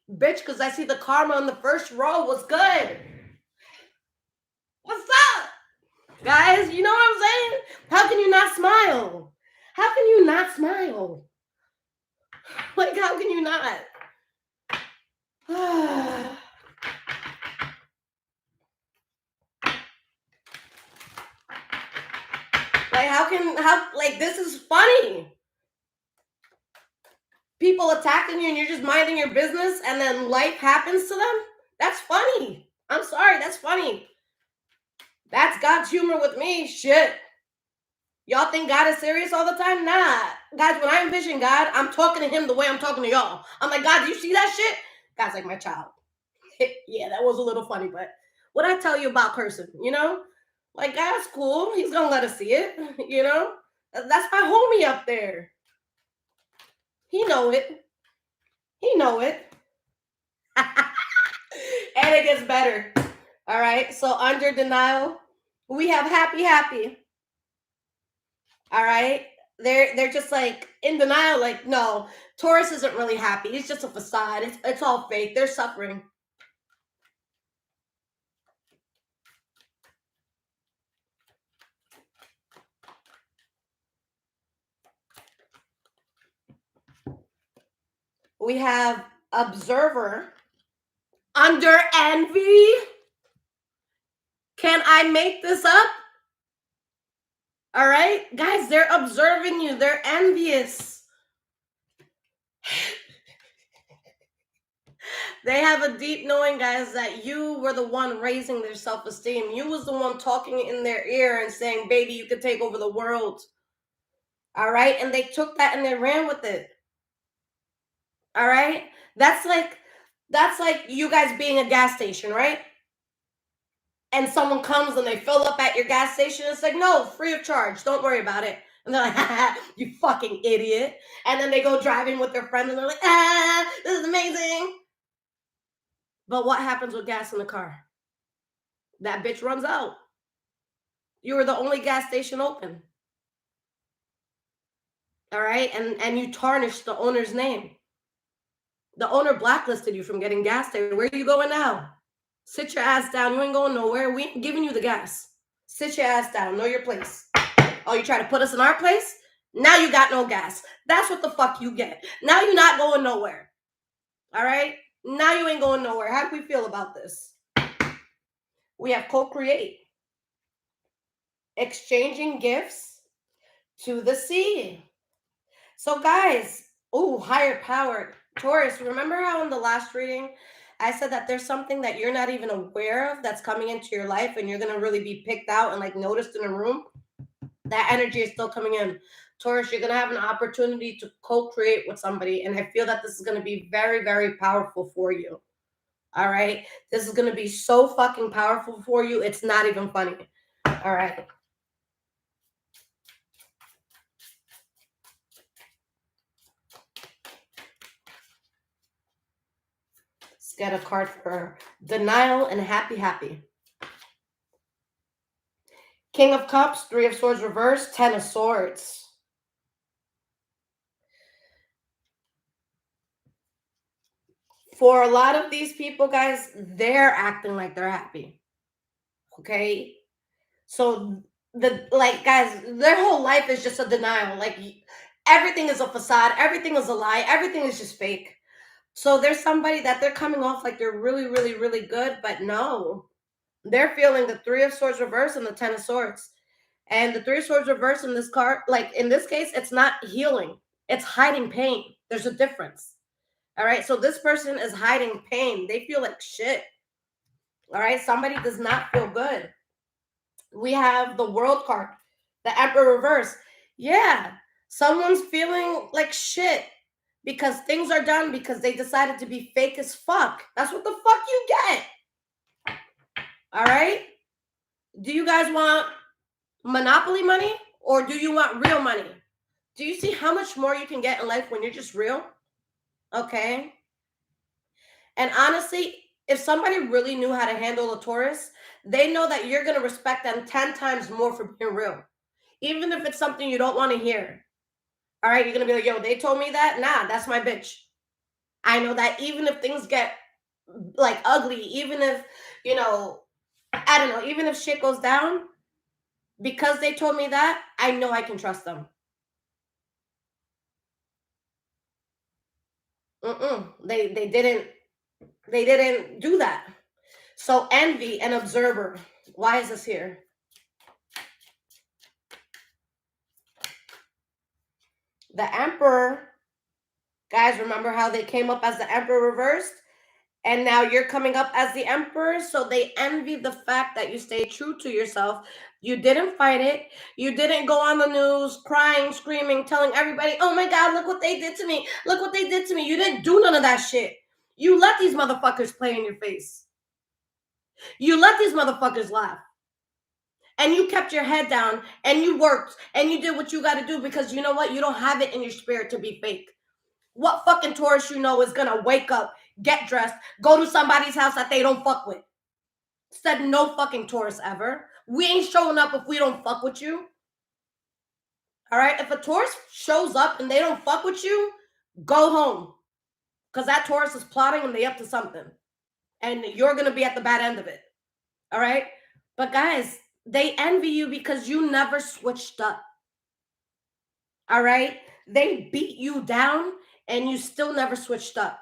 Speaker 1: Bitch, because I see the karma in the first row was good. What's up? Guys, you know what I'm saying? How can you not smile? How can you not smile? Like, how can you not? Like, this is funny. People attacking you and you're just minding your business and then life happens to them? That's funny. I'm sorry, that's funny. That's God's humor with me. Shit. Y'all think God is serious all the time? Nah. Guys, when I envision God, I'm talking to him the way I'm talking to y'all. I'm like, God, do you see that shit? God's like, my child. Yeah, that was a little funny, but what I tell you about cursing, you know? Like, God's cool. He's gonna let us see it, you know? That's my homie up there. He know it. He know it. And it gets better. All right. So under denial, we have happy. All right. They're just like in denial, like, no, Taurus isn't really happy. It's just a facade. It's all fake. They're suffering. We have observer under envy. Can I make this up? All right, guys, they're observing you. They're envious. They have a deep knowing, guys, that you were the one raising their self-esteem. You was the one talking in their ear and saying, baby, you could take over the world. All right, and they took that and they ran with it. All right, that's like you guys being a gas station, right? And someone comes and they fill up at your gas station. It's like, no, free of charge. Don't worry about it. And they're like, you fucking idiot. And then they go driving with their friends and they're like, this is amazing. But what happens with gas in the car? That bitch runs out. You were the only gas station open. All right? And you tarnished the owner's name. The owner blacklisted you from getting gas there. Where are you going now? Sit your ass down. You ain't going nowhere. We ain't giving you the gas. Sit your ass down. Know your place. Oh, you try to put us in our place? Now you got no gas. That's what the fuck you get. Now you're not going nowhere. All right? Now you ain't going nowhere. How do we feel about this? We have co-create. Exchanging gifts to the sea. So guys, higher power. Taurus, remember how in the last reading I said that there's something that you're not even aware of that's coming into your life and you're going to really be picked out and like noticed in a room? That energy is still coming in. Taurus, you're going to have an opportunity to co-create with somebody. And I feel that this is going to be very, very powerful for you. All right. This is going to be so fucking powerful for you. It's not even funny. All right. Let's get a card for denial and happy. King of Cups, 3 of Swords reversed, 10 of Swords. For a lot of these people, guys, they're acting like they're happy. Okay? So guys, their whole life is just a denial. Like everything is a facade, everything is a lie, everything is just fake. So there's somebody that they're coming off like they're really, really, really good, but no. They're feeling the Three of Swords reverse and the Ten of Swords. And the Three of Swords reverse in this card, like in this case, it's not healing. It's hiding pain. There's a difference. All right. So this person is hiding pain. They feel like shit. All right. Somebody does not feel good. We have the World card, the Emperor reverse. Yeah. Someone's feeling like shit because things are done because they decided to be fake as fuck. That's what the fuck you get. All right. Do you guys want Monopoly money or do you want real money? Do you see how much more you can get in life when you're just real? Okay. And honestly, if somebody really knew how to handle a Taurus, they know that you're going to respect them 10 times more for being real. Even if it's something you don't want to hear. All right, you're going to be like, yo, they told me that? Nah, that's my bitch. I know that even if things get like ugly, even if, I don't know, even if shit goes down, because they told me that, I know I can trust them. They didn't do that. So envy and observer. Why is this here? The Emperor. Guys, remember how they came up as the Emperor reversed? And now you're coming up as the Emperor. So they envy the fact that you stayed true to yourself. You didn't fight it. You didn't go on the news crying, screaming, telling everybody, oh my God, look what they did to me. Look what they did to me. You didn't do none of that shit. You let these motherfuckers play in your face. You let these motherfuckers laugh. And you kept your head down and you worked and you did what you got to do because you know what? You don't have it in your spirit to be fake. What fucking Taurus you know is gonna wake up, get dressed, go to somebody's house that they don't fuck with? Said no fucking Taurus ever. We ain't showing up if we don't fuck with you. All right? If a Taurus shows up and they don't fuck with you, go home. Because that Taurus is plotting and they up to something. And you're gonna be at the bad end of it. All right? But guys, they envy you because you never switched up. All right? They beat you down and you still never switched up.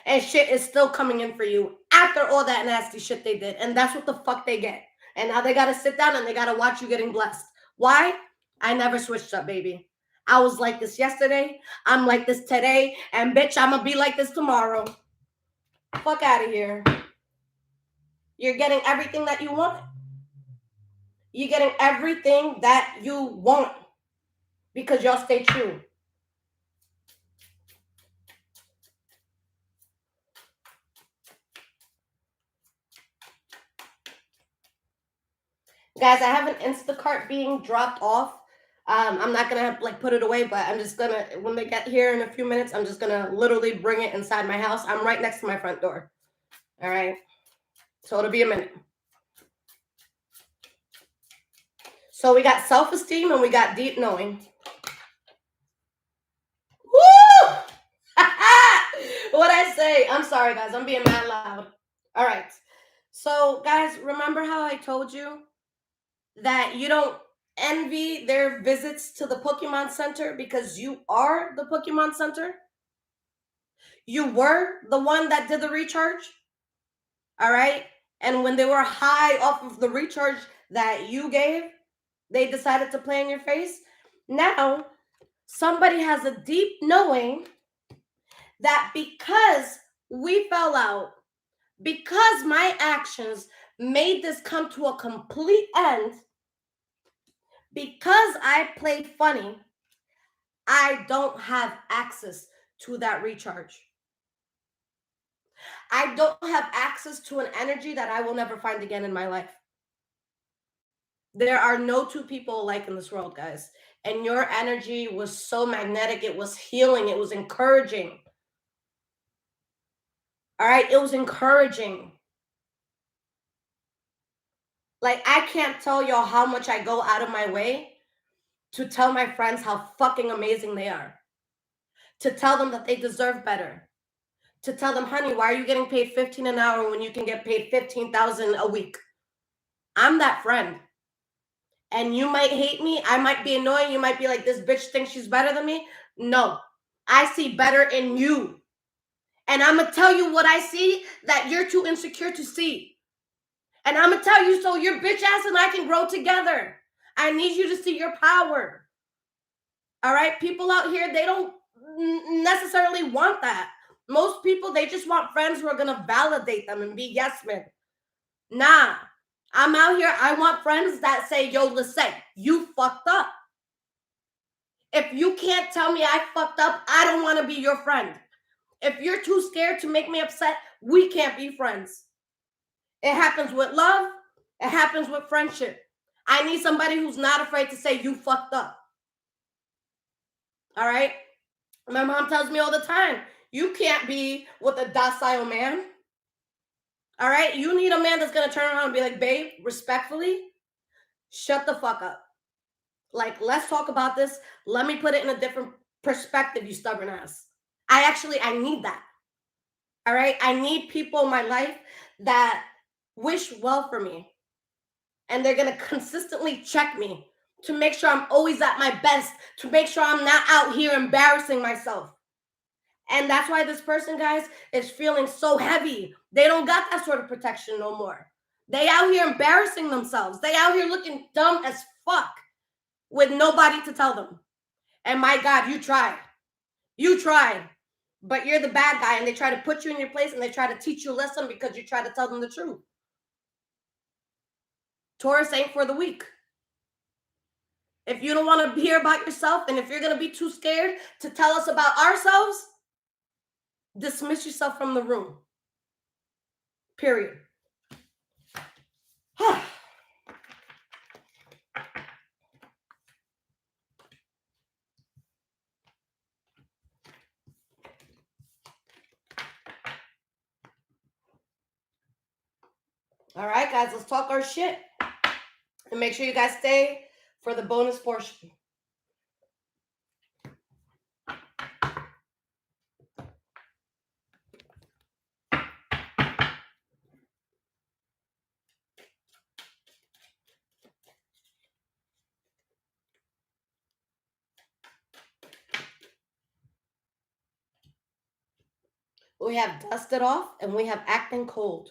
Speaker 1: And shit is still coming in for you after all that nasty shit they did. And that's what the fuck they get. And now they got to sit down and they got to watch you getting blessed. Why? I never switched up, baby. I was like this yesterday. I'm like this today. And bitch, I'm going to be like this tomorrow. Fuck out of here. You're getting everything that you want. You're getting everything that you want because y'all stay true. Guys, I have an Instacart being dropped off. I'm not gonna put it away, but I'm just gonna, when they get here in a few minutes, I'm just gonna literally bring it inside my house. I'm right next to my front door. All right. So it'll be a minute. So we got self-esteem and we got deep knowing. Woo! What'd I say? I'm sorry, guys. I'm being mad loud. All right. So, guys, remember how I told you that you don't envy their visits to the Pokemon Center because you are the Pokemon Center? You were the one that did the recharge? All right? And when they were high off of the recharge that you gave, they decided to play in your face? Now, somebody has a deep knowing that because we fell out, because my actions made this come to a complete end, because I played funny, I don't have access to that recharge. I don't have access to an energy that I will never find again in my life. There are no two people alike in this world, guys. And your energy was so magnetic. It was healing. It was encouraging. All right? It was encouraging. Like, I can't tell y'all how much I go out of my way to tell my friends how fucking amazing they are. To tell them that they deserve better. to tell them, honey, why are you getting paid $15 an hour when you can get paid $15,000 a week? I'm that friend. And you might hate me. I might be annoying. You might be like, this bitch thinks she's better than me. No, I see better in you. And I'm going to tell you what I see that you're too insecure to see. And I'm going to tell you so your bitch ass and I can grow together. I need you to see your power. All right? People out here, they don't necessarily want that. Most people, they just want friends who are going to validate them and be yes men. Nah, I'm out here. I want friends that say, yo, Lisette, you fucked up. If you can't tell me I fucked up, I don't want to be your friend. If you're too scared to make me upset, we can't be friends. It happens with love. It happens with friendship. I need somebody who's not afraid to say you fucked up. All right? My mom tells me all the time, you can't be with a docile man. All right? You need a man that's going to turn around and be like, babe, respectfully, shut the fuck up. Like, let's talk about this. Let me put it in a different perspective, you stubborn ass. I need that. All right? I need people in my life that wish well for me. And they're going to consistently check me to make sure I'm always at my best, to make sure I'm not out here embarrassing myself. And that's why this person, guys, is feeling so heavy. They don't got that sort of protection no more. They out here embarrassing themselves. They out here looking dumb as fuck with nobody to tell them. And my God, you tried. You tried. But you're the bad guy, and they try to put you in your place, and they try to teach you a lesson because you try to tell them the truth. Taurus ain't for the weak. If you don't want to hear about yourself, and if you're going to be too scared to tell us about ourselves, dismiss yourself from the room. Period. All right, guys, let's talk our shit. And make sure you guys stay for the bonus portion. We have dusted off, and we have acting cold.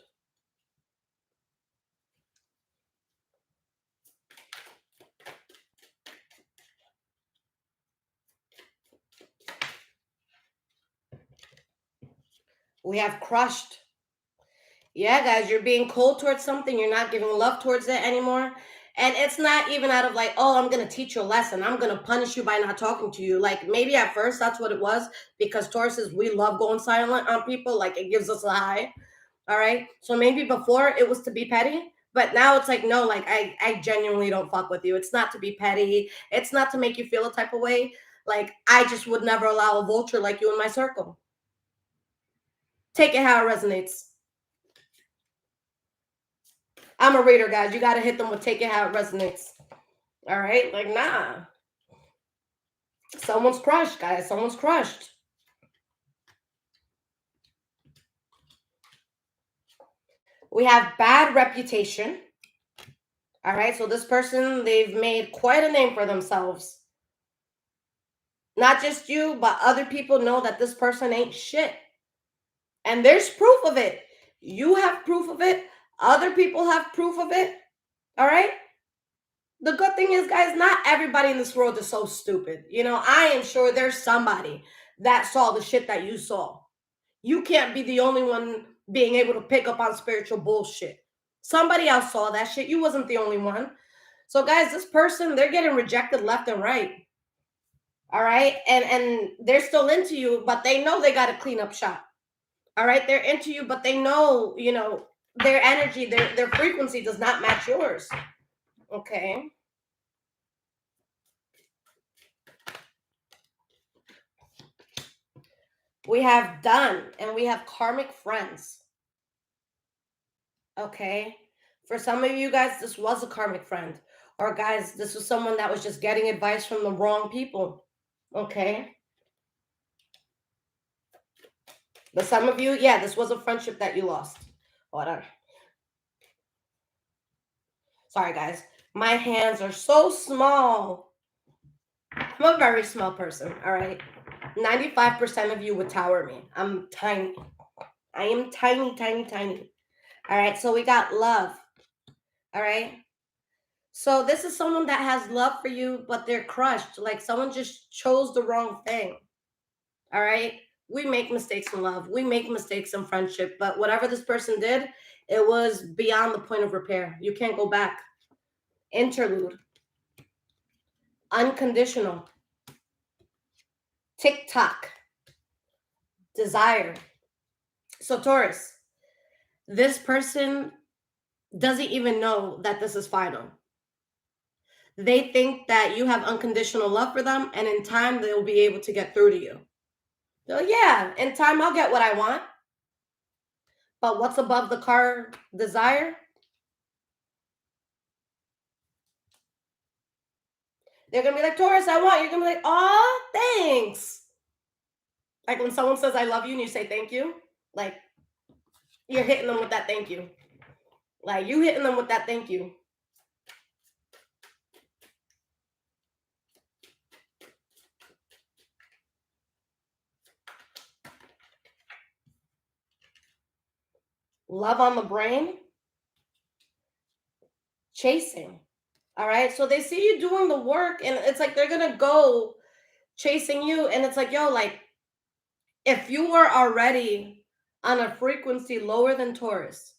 Speaker 1: We have crushed. Yeah, guys, you're being cold towards something. You're not giving love towards it anymore. And it's not even out of like, oh, I'm going to teach you a lesson. I'm going to punish you by not talking to you. Like, maybe at first that's what it was, because Tauruses, we love going silent on people. Like, it gives us a high. All right? So maybe before it was to be petty, but now it's like, no, like, I genuinely don't fuck with you. It's not to be petty. It's not to make you feel a type of way. Like, I just would never allow a vulture like you in my circle. Take it how it resonates. I'm a reader, guys. You got to hit them with take it how it resonates. All right? Like, nah. Someone's crushed, guys. Someone's crushed. We have bad reputation. All right? So this person, they've made quite a name for themselves. Not just you, but other people know that this person ain't shit. And there's proof of it. You have proof of it. Other people have proof of it. All right? The good thing is, guys, not everybody in this world is so stupid. You know, I am sure there's somebody that saw the shit that you saw. You can't be the only one being able to pick up on spiritual bullshit. Somebody else saw that shit. You wasn't the only one. So, guys, this person, they're getting rejected left and right. All right? And they're still into you, but they know they got to clean up shop. All right? They're into you, but they know, you know, their energy, their frequency does not match yours. Okay. We have done, and we have karmic friends. Okay. For some of you guys, this was a karmic friend. Or guys, this was someone that was just getting advice from the wrong people. Okay. But some of you, yeah, this was a friendship that you lost. Hold on. Sorry, guys. My hands are so small. I'm a very small person, all right? 95% of you would tower me. I'm tiny. I am tiny, tiny, tiny. All right, so we got love. All right? So this is someone that has love for you, but they're crushed. Like someone just chose the wrong thing. All right? We make mistakes in love. We make mistakes in friendship, but whatever this person did, it was beyond the point of repair. You can't go back. Interlude. Unconditional. TikTok. Desire. So Taurus, this person doesn't even know that this is final. They think that you have unconditional love for them, and in time they'll be able to get through to you. So yeah, in time I'll get what I want. But what's above the car desire? They're gonna be like, Taurus, I want. You're gonna be like, oh, thanks. Like when someone says I love you and you say thank you, like you're hitting them with that thank you. Like you hitting them with that thank you. Love on the brain. Chasing. All right. So they see you doing the work and it's like they're gonna go chasing you. And it's like, yo, like if you were already on a frequency lower than Taurus,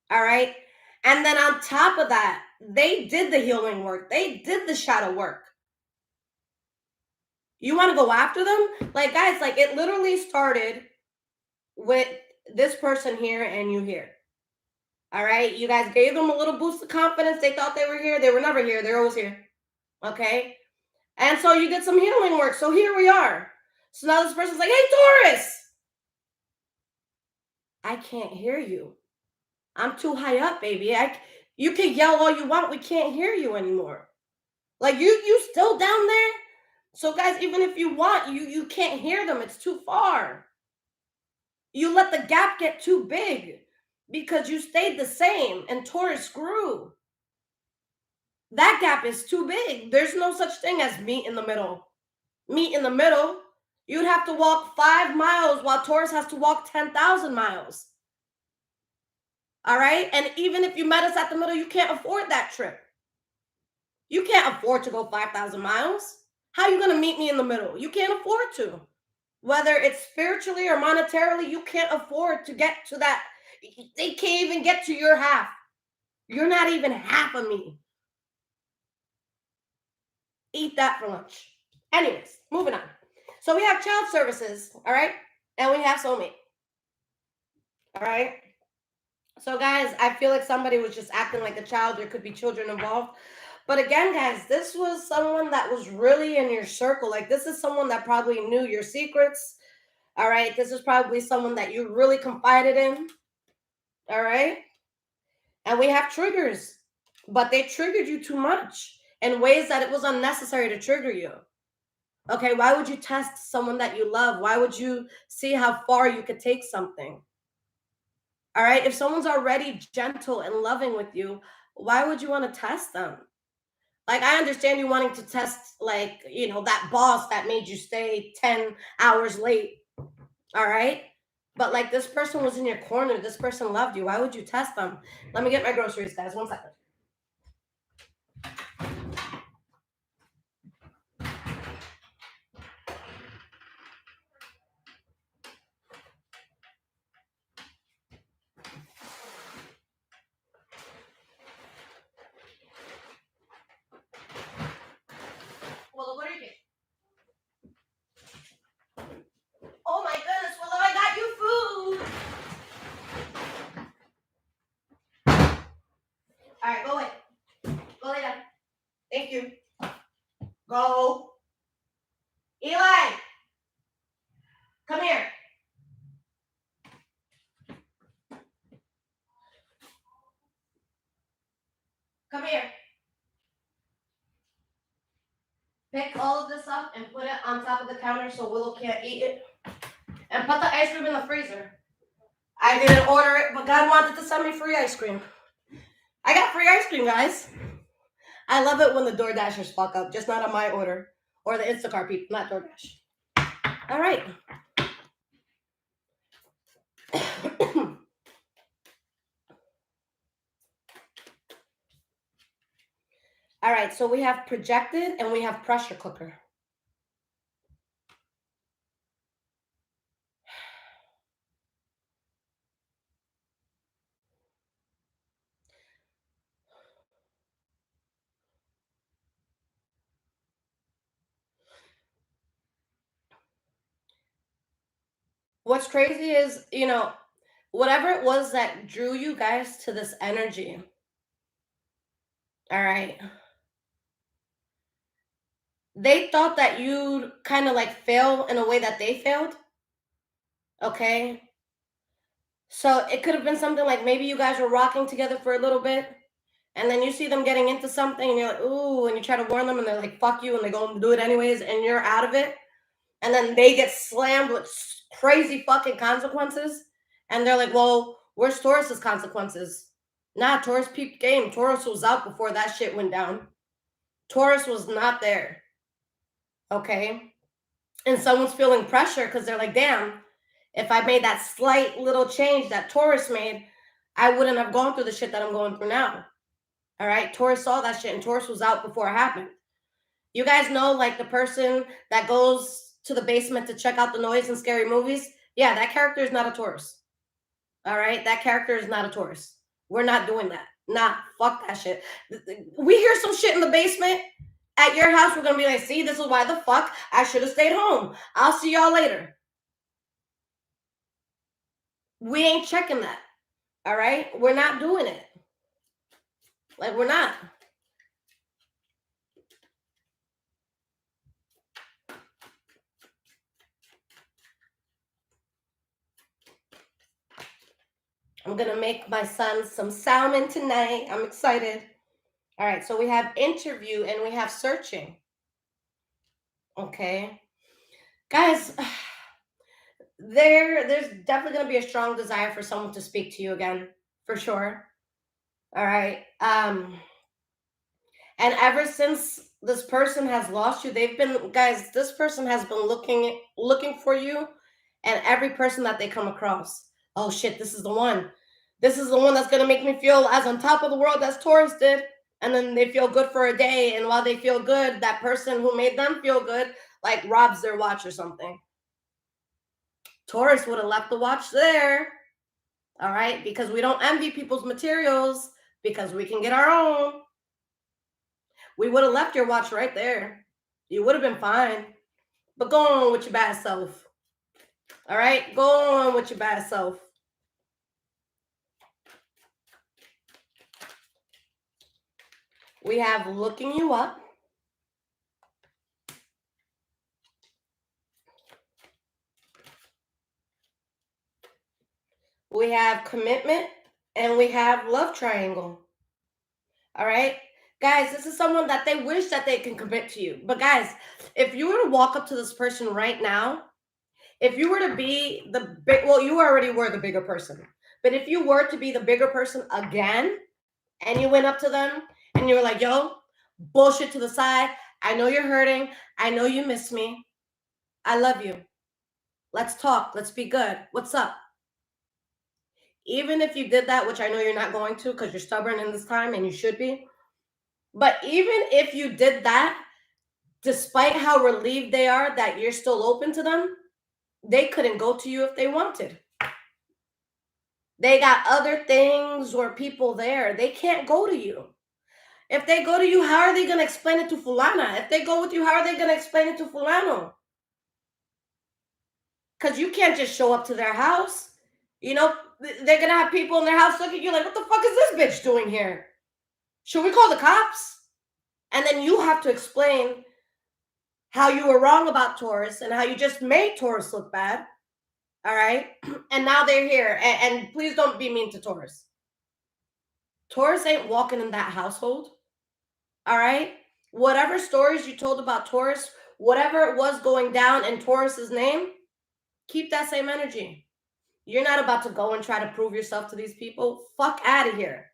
Speaker 1: all right. And then on top of that, they did the healing work, they did the shadow work. You want to go after them? Like, guys, like it literally started with this person here and you here. All right. You guys gave them a little boost of confidence. They thought they were here. They were never here. They're always here. Okay. And so you did some healing work. So here we are. So now this person's like, hey, Taurus, I can't hear you. I'm too high up, baby. You can yell all you want. We can't hear you anymore. Like you still down there? So guys, even if you want, you can't hear them. It's too far. You let the gap get too big because you stayed the same and Taurus grew. That gap is too big. There's no such thing as meet in the middle. Meet in the middle. You'd have to walk 5 miles while Taurus has to walk 10,000 miles. All right? And even if you met us at the middle, you can't afford that trip. You can't afford to go 5,000 miles. How are you going to meet me in the middle? You can't afford to. Whether it's spiritually or monetarily, you can't afford to get to that. They can't even get to your half. You're not even half of me. Eat that for lunch. Anyways, moving on. So we have child services, all right? And we have soulmate. All right? So guys, I feel like somebody was just acting like a child. There could be children involved. But again, guys, this was someone that was really in your circle. Like this is someone that probably knew your secrets. All right? This is probably someone that you really confided in. All right? And we have triggers. But they triggered you too much in ways that it was unnecessary to trigger you. Okay, why would you test someone that you love? Why would you see how far you could take something? All right, if someone's already gentle and loving with you, why would you want to test them? Like, I understand you wanting to test, like, you know, that boss that made you stay 10 hours late. All right, but like this person was in your corner. This person loved you. Why would you test them? Let me get my groceries, guys. 1 second. Well, what are you doing? Oh my goodness, Willow, I got you food. All right, go away. Go lay down. Thank you. Go. Eli, come here. Come here. Pick all of this up and put it on top of the counter so Willow can't eat it. And put the ice cream in the freezer. I didn't order it, but God wanted to send me free ice cream. I got free ice cream, guys. I love it when the DoorDashers fuck up, just not on my order. Or the Instacart people, not DoorDash. All right. All right, so we have projected and we have pressure cooker. What's crazy is, whatever it was that drew you guys to this energy. All right. They thought that you'd kind of like fail in a way that they failed. Okay. So it could have been something like maybe you guys were rocking together for a little bit, and then you see them getting into something, and you're like, ooh, and you try to warn them, and they're like, fuck you, and they go and do it anyways, and you're out of it. And then they get slammed with crazy fucking consequences. And they're like, well, where's Taurus's consequences? Nah, Taurus peeped game. Taurus was out before that shit went down. Taurus was not there. Okay? And someone's feeling pressure because they're like, damn, if I made that slight little change that Taurus made, I wouldn't have gone through the shit that I'm going through now. All right? Taurus saw that shit and Taurus was out before it happened. You guys know, like, the person that goes to the basement to check out the noise in scary movies? Yeah, that character is not a Taurus. All right? That character is not a Taurus. We're not doing that. Nah, fuck that shit. We hear some shit in the basement at your house, we're going to be like, see, this is why the fuck I should have stayed home. I'll see y'all later. We ain't checking that. All right? We're not doing it. Like, we're not. I'm going to make my son some salmon tonight. I'm excited. All right, so we have interview and we have searching. Okay. Guys, there's definitely going to be a strong desire for someone to speak to you again, for sure. All right. And ever since this person has lost you, this person has been looking for you, and every person that they come across, oh shit, this is the one. This is the one that's going to make me feel as on top of the world as Taurus did. And then they feel good for a day. And while they feel good, that person who made them feel good, like, robs their watch or something. Taurus would have left the watch there. All right. Because we don't envy people's materials because we can get our own. We would have left your watch right there. You would have been fine. But go on with your bad self. All right. Go on with your bad self. We have looking you up. We have commitment, and we have love triangle. All right? Guys, this is someone that they wish that they can commit to you. But guys, if you were to walk up to this person right now, if you were to be you already were the bigger person. But if you were to be the bigger person again, and you went up to them, and you were like, yo, bullshit to the side. I know you're hurting. I know you miss me. I love you. Let's talk. Let's be good. What's up? Even if you did that, which I know you're not going to because you're stubborn in this time and you should be. But even if you did that, despite how relieved they are that you're still open to them, they couldn't go to you if they wanted. They got other things or people there. They can't go to you. If they go to you, how are they going to explain it to Fulana? If they go with you, how are they going to explain it to Fulano? Because you can't just show up to their house. You know, they're going to have people in their house look at you like, what the fuck is this bitch doing here? Should we call the cops? And then you have to explain how you were wrong about Taurus and how you just made Taurus look bad. All right? And now they're here. And please don't be mean to Taurus. Taurus ain't walking in that household. All right? Whatever stories you told about Taurus, whatever it was going down in Taurus's name, Keep that same energy. You're not about to go and try to prove yourself to these people. Fuck out of here.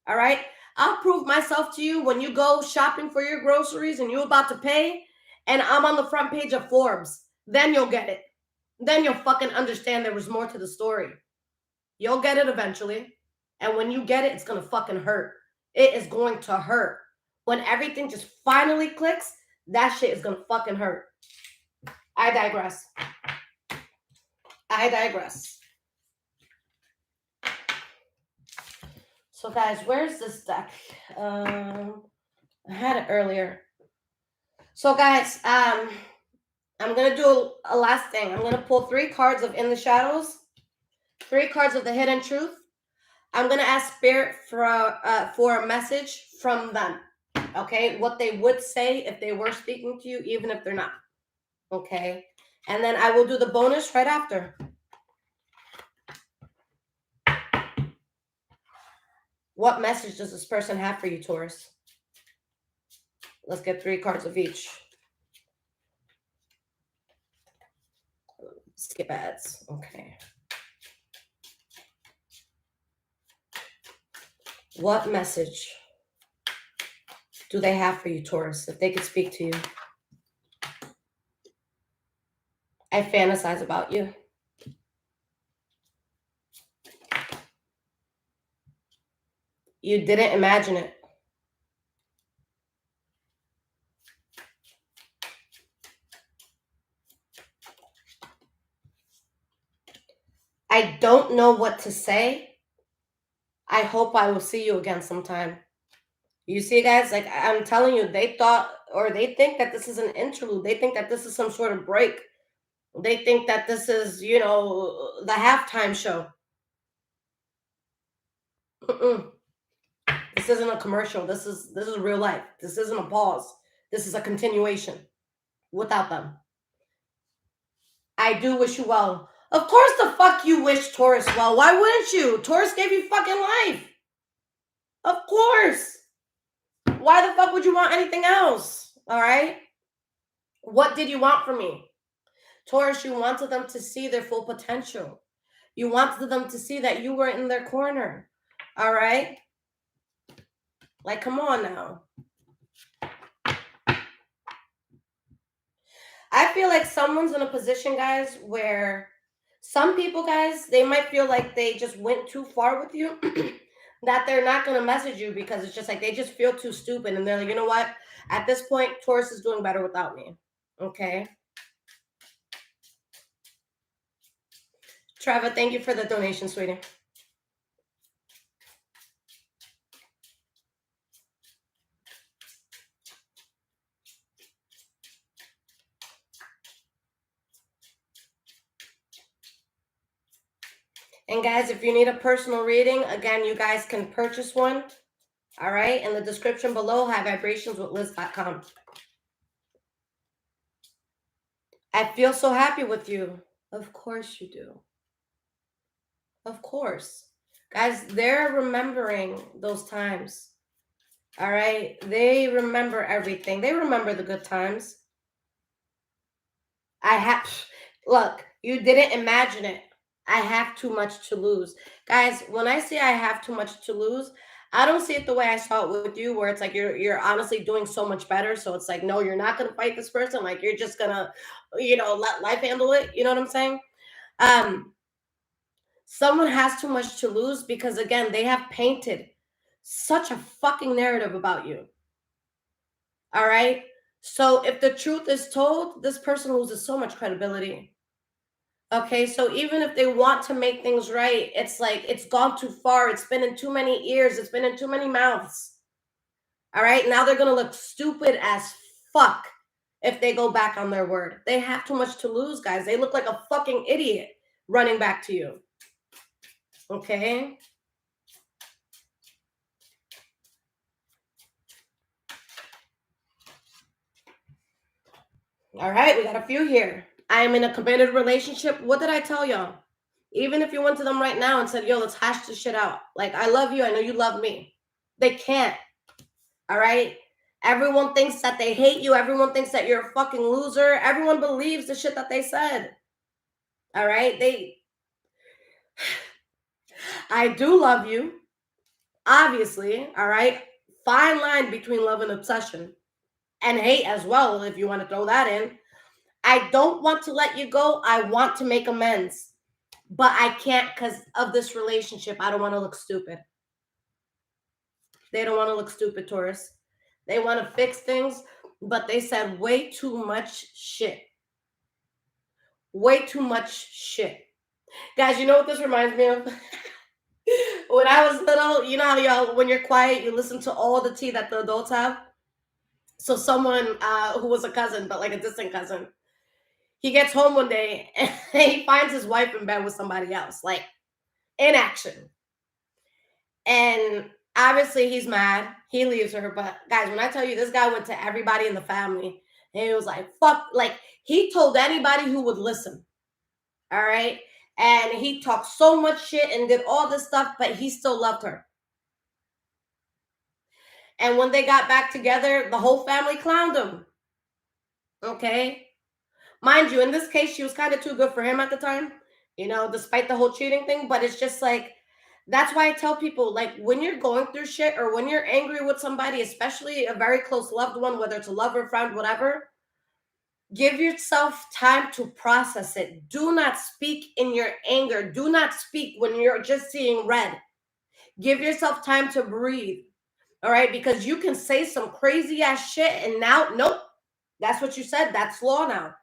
Speaker 1: All right? I'll prove myself to you when you go shopping for your groceries and you're about to pay and I'm on the front page of Forbes. Then you'll get it. Then you'll fucking understand there was more to the story. You'll get it eventually. And when you get it, it's going to fucking hurt. It is going to hurt. When everything just finally clicks, that shit is going to fucking hurt. I digress. So guys, where's this deck? I had it earlier. So guys, I'm going to do a last thing. I'm going to pull 3 cards of In the Shadows, 3 cards of the Hidden Truth. I'm going to ask Spirit for a message from them. Okay? What they would say if they were speaking to you, even if they're not. Okay? And then I will do the bonus right after. What message does this person have for you, Taurus? Let's get 3 cards of each. Skip ads. Okay. What message do they have for you, Taurus, if they could speak to you? I fantasize about you. You didn't imagine it. I don't know what to say. I hope I will see you again sometime. You see, guys, like I'm telling you, they thought or they think that this is an interlude. They think that this is some sort of break. They think that this is, you know, the halftime show. This isn't a commercial. This is real life. This isn't a pause. This is a continuation without them. I do wish you well. Of course the fuck you wish Taurus well. Why wouldn't you? Taurus gave you fucking life. Of course. Why the fuck would you want anything else? All right? What did you want from me? Taurus, you wanted them to see their full potential. You wanted them to see that you were in their corner. All right? Like, come on now. I feel like someone's in a position, guys, where some people, guys, they might feel like they just went too far with you, that they're not going to message you because it's just like they just feel too stupid. And they're like, you know what? At this point, Taurus is doing better without me. Okay? Trevor, thank you for the donation, sweetie. And guys, if you need a personal reading, again, you guys can purchase one. All right? In the description below, highvibrationswithliz.com. I feel so happy with you. Of course you do. Of course. Guys, they're remembering those times. All right? They remember everything. They remember the good times. Look, you didn't imagine it. I have too much to lose. Guys, when I say I have too much to lose, I don't see it the way I saw it with you, where it's like you're honestly doing so much better. So it's like, no, you're not going to fight this person. Like, you're just going to, you know, let life handle it. You know what I'm saying? Someone has too much to lose because, again, they have painted such a fucking narrative about you. All right? So if the truth is told, this person loses so much credibility. Okay, so even if they want to make things right, it's like it's gone too far. It's been in too many ears. It's been in too many mouths. All right, now they're going to look stupid as fuck if they go back on their word. They have too much to lose, guys. They look like a fucking idiot running back to you. Okay? All right, we got a few here. I am in a committed relationship. What did I tell y'all? Even if you went to them right now and said, yo, let's hash this shit out. Like, I love you. I know you love me. They can't. All right? Everyone thinks that they hate you. Everyone thinks that you're a fucking loser. Everyone believes the shit that they said. All right? I do love you, obviously, all right? Fine line between love and obsession, and hate as well, if you want to throw that in. I don't want to let you go. I want to make amends, but I can't because of this relationship. I don't want to look stupid. They don't want to look stupid, Taurus. They want to fix things, but they said way too much shit. Way too much shit. Guys, you know what this reminds me of? When I was little, you know how y'all, when you're quiet, you listen to all the tea that the adults have? So someone who was a cousin, but like a distant cousin, he gets home one day and he finds his wife in bed with somebody else, like in action. And obviously he's mad. He leaves her. But guys, when I tell you this guy went to everybody in the family and he was like, fuck, like he told anybody who would listen. All right. And he talked so much shit and did all this stuff, but he still loved her. And when they got back together, the whole family clowned him. Okay. Mind you, in this case, she was kind of too good for him at the time, you know, despite the whole cheating thing. But it's just like, that's why I tell people, like, when you're going through shit or when you're angry with somebody, especially a very close loved one, whether it's a lover, friend, whatever, give yourself time to process it. Do not speak in your anger. Do not speak when you're just seeing red. Give yourself time to breathe. All right, because you can say some crazy ass shit and now, nope, that's what you said. That's law now.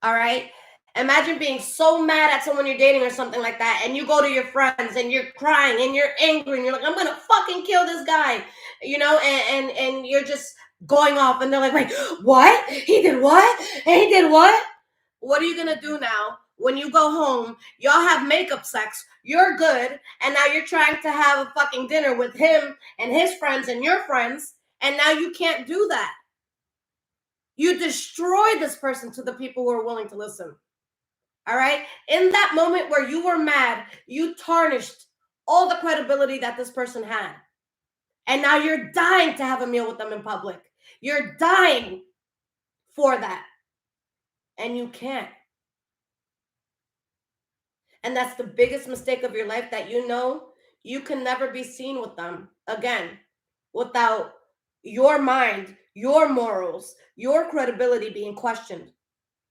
Speaker 1: All right. Imagine being so mad at someone you're dating or something like that, and you go to your friends and you're crying and you're angry and you're like, I'm gonna fucking kill this guy, you know, and you're just going off, and they're like, wait, what? He did what? And he did what? What are you gonna do now? When you go home, y'all have makeup sex, you're good, and now you're trying to have a fucking dinner with him and his friends and your friends, and now you can't do that. You destroy this person to the people who are willing to listen. All right. In that moment where you were mad, you tarnished all the credibility that this person had. And now you're dying to have a meal with them in public. You're dying for that. And you can't. And that's the biggest mistake of your life, that you know you can never be seen with them again without your mind, your morals, your credibility being questioned.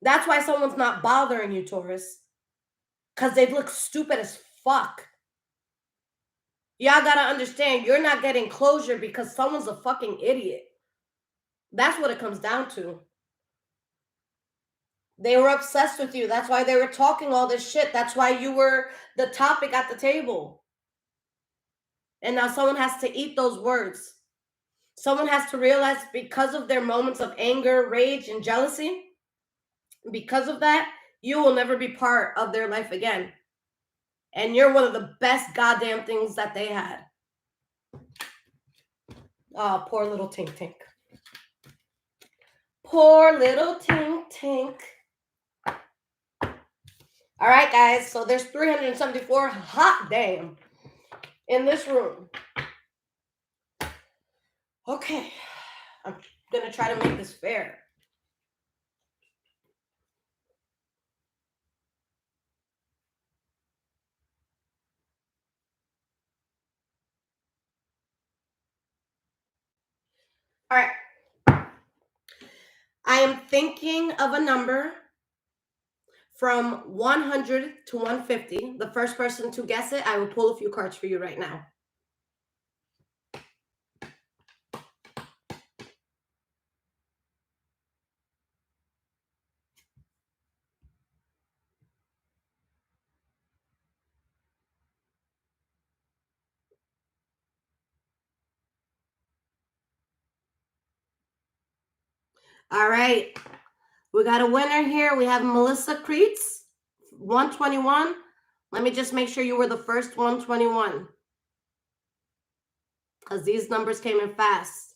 Speaker 1: That's why someone's not bothering you, Taurus, because they look stupid as fuck. Y'all gotta understand, you're not getting closure because someone's a fucking idiot. That's what it comes down to. They were obsessed with you. That's why they were talking all this shit. That's why you were the topic at the table. And now someone has to eat those words. Someone has to realize, because of their moments of anger, rage, and jealousy, because of that, you will never be part of their life again. And you're one of the best goddamn things that they had. Oh, poor little Tink Tink. Poor little Tink Tink. All right, guys. So there's 374 hot damn in this room. Okay. I'm going to try to make this fair. All right. I am thinking of a number from 100 to 150. The first person to guess it, I will pull a few cards for you right now. All right. We got a winner here. We have Melissa Creets, 121. Let me just make sure you were the first 121, because these numbers came in fast.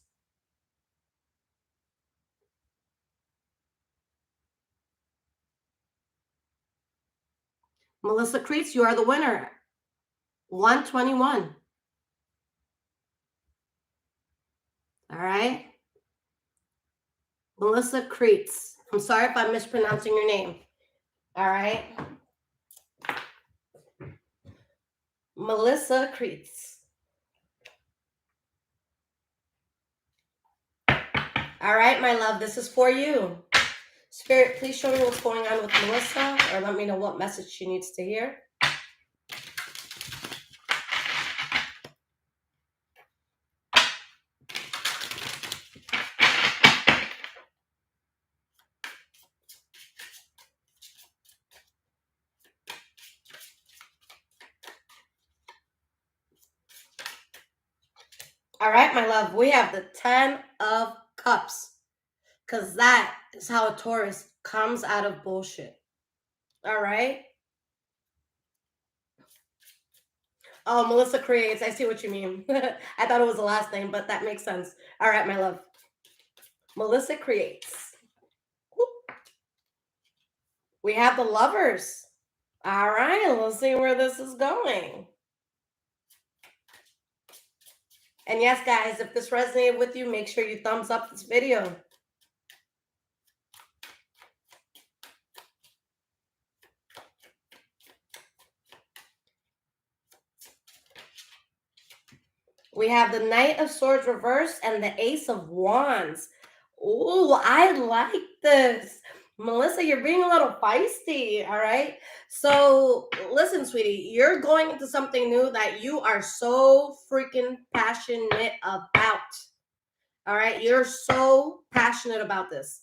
Speaker 1: Melissa Creets, you are the winner. 121. All right. Melissa Creets. I'm sorry if I'm mispronouncing your name. All right. Melissa Creets. All right, my love, this is for you. Spirit, please show me what's going on with Melissa, or let me know what message she needs to hear. All right, my love, we have the 10 of Cups, because that is how a Taurus comes out of bullshit. All right? Oh, Melissa Creates. I see what you mean. I thought it was the last name, but that makes sense. All right, my love. Melissa Creates. We have the Lovers. All right, let's see where this is going. And yes, guys, if this resonated with you, make sure you thumbs up this video. We have the Knight of Swords reversed and the Ace of Wands. Ooh, I like this. Melissa, you're being a little feisty, all right? So listen, sweetie, you're going into something new that you are so freaking passionate about, all right? You're so passionate about this.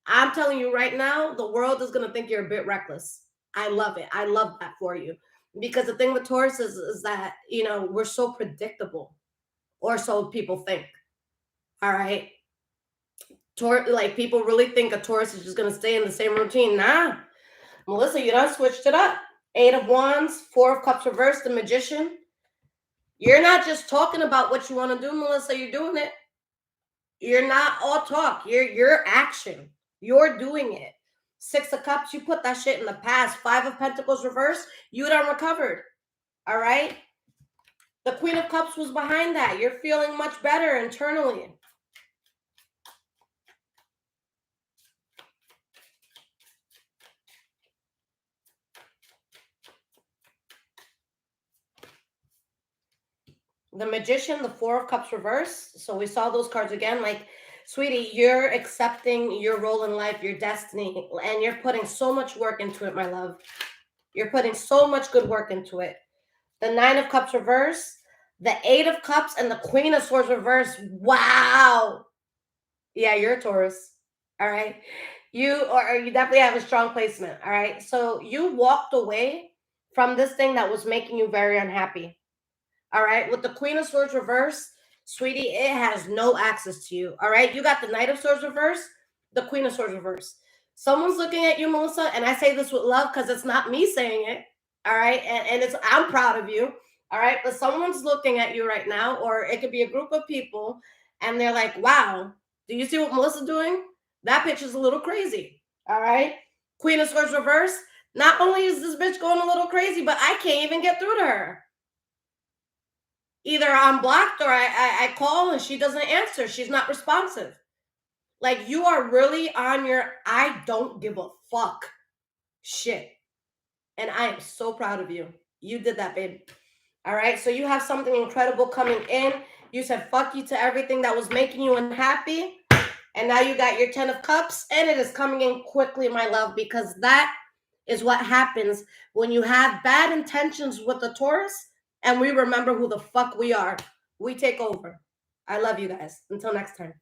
Speaker 1: I'm telling you right now, the world is going to think you're a bit reckless. I love it. I love that for you. Because the thing with Taurus is that, you know, we're so predictable, or so people think, all right? Like, people really think a Taurus is just going to stay in the same routine. Nah, Melissa, you done switched it up. 8 of Wands, 4 of Cups reversed, the Magician. You're not just talking about what you want to do, Melissa. You're doing it. You're not all talk. You're action. You're doing it. 6 of Cups, you put that shit in the past. 5 of Pentacles reversed, you done recovered. All right? The Queen of Cups was behind that. You're feeling much better internally. The Magician, the 4 of Cups reversed. So we saw those cards again. Like, sweetie, you're accepting your role in life, your destiny, and you're putting so much work into it, my love. You're putting so much good work into it. The 9 of Cups reversed, the 8 of Cups, and the Queen of Swords reversed. Wow. Yeah, you're a Taurus. All right. You definitely have a strong placement. All right. So you walked away from this thing that was making you very unhappy. All right. With the Queen of Swords reverse, sweetie, it has no access to you. All right. You got the Knight of Swords reverse, the Queen of Swords reverse. Someone's looking at you, Melissa, and I say this with love because it's not me saying it. All right. And it's, I'm proud of you. All right. But someone's looking at you right now, or it could be a group of people, and they're like, wow, do you see what Melissa's doing? That bitch is a little crazy. All right. Queen of Swords reverse. Not only is this bitch going a little crazy, but I can't even get through to her. Either I'm blocked or I call and she doesn't answer. She's not responsive. Like, you are really on your I don't give a fuck shit. And I am so proud of you. You did that, babe. All right. So you have something incredible coming in. You said fuck you to everything that was making you unhappy. And now you got your 10 of Cups, and it is coming in quickly, my love, because that is what happens when you have bad intentions with the Taurus and we remember who the fuck we are. We take over. I love you guys. Until next time.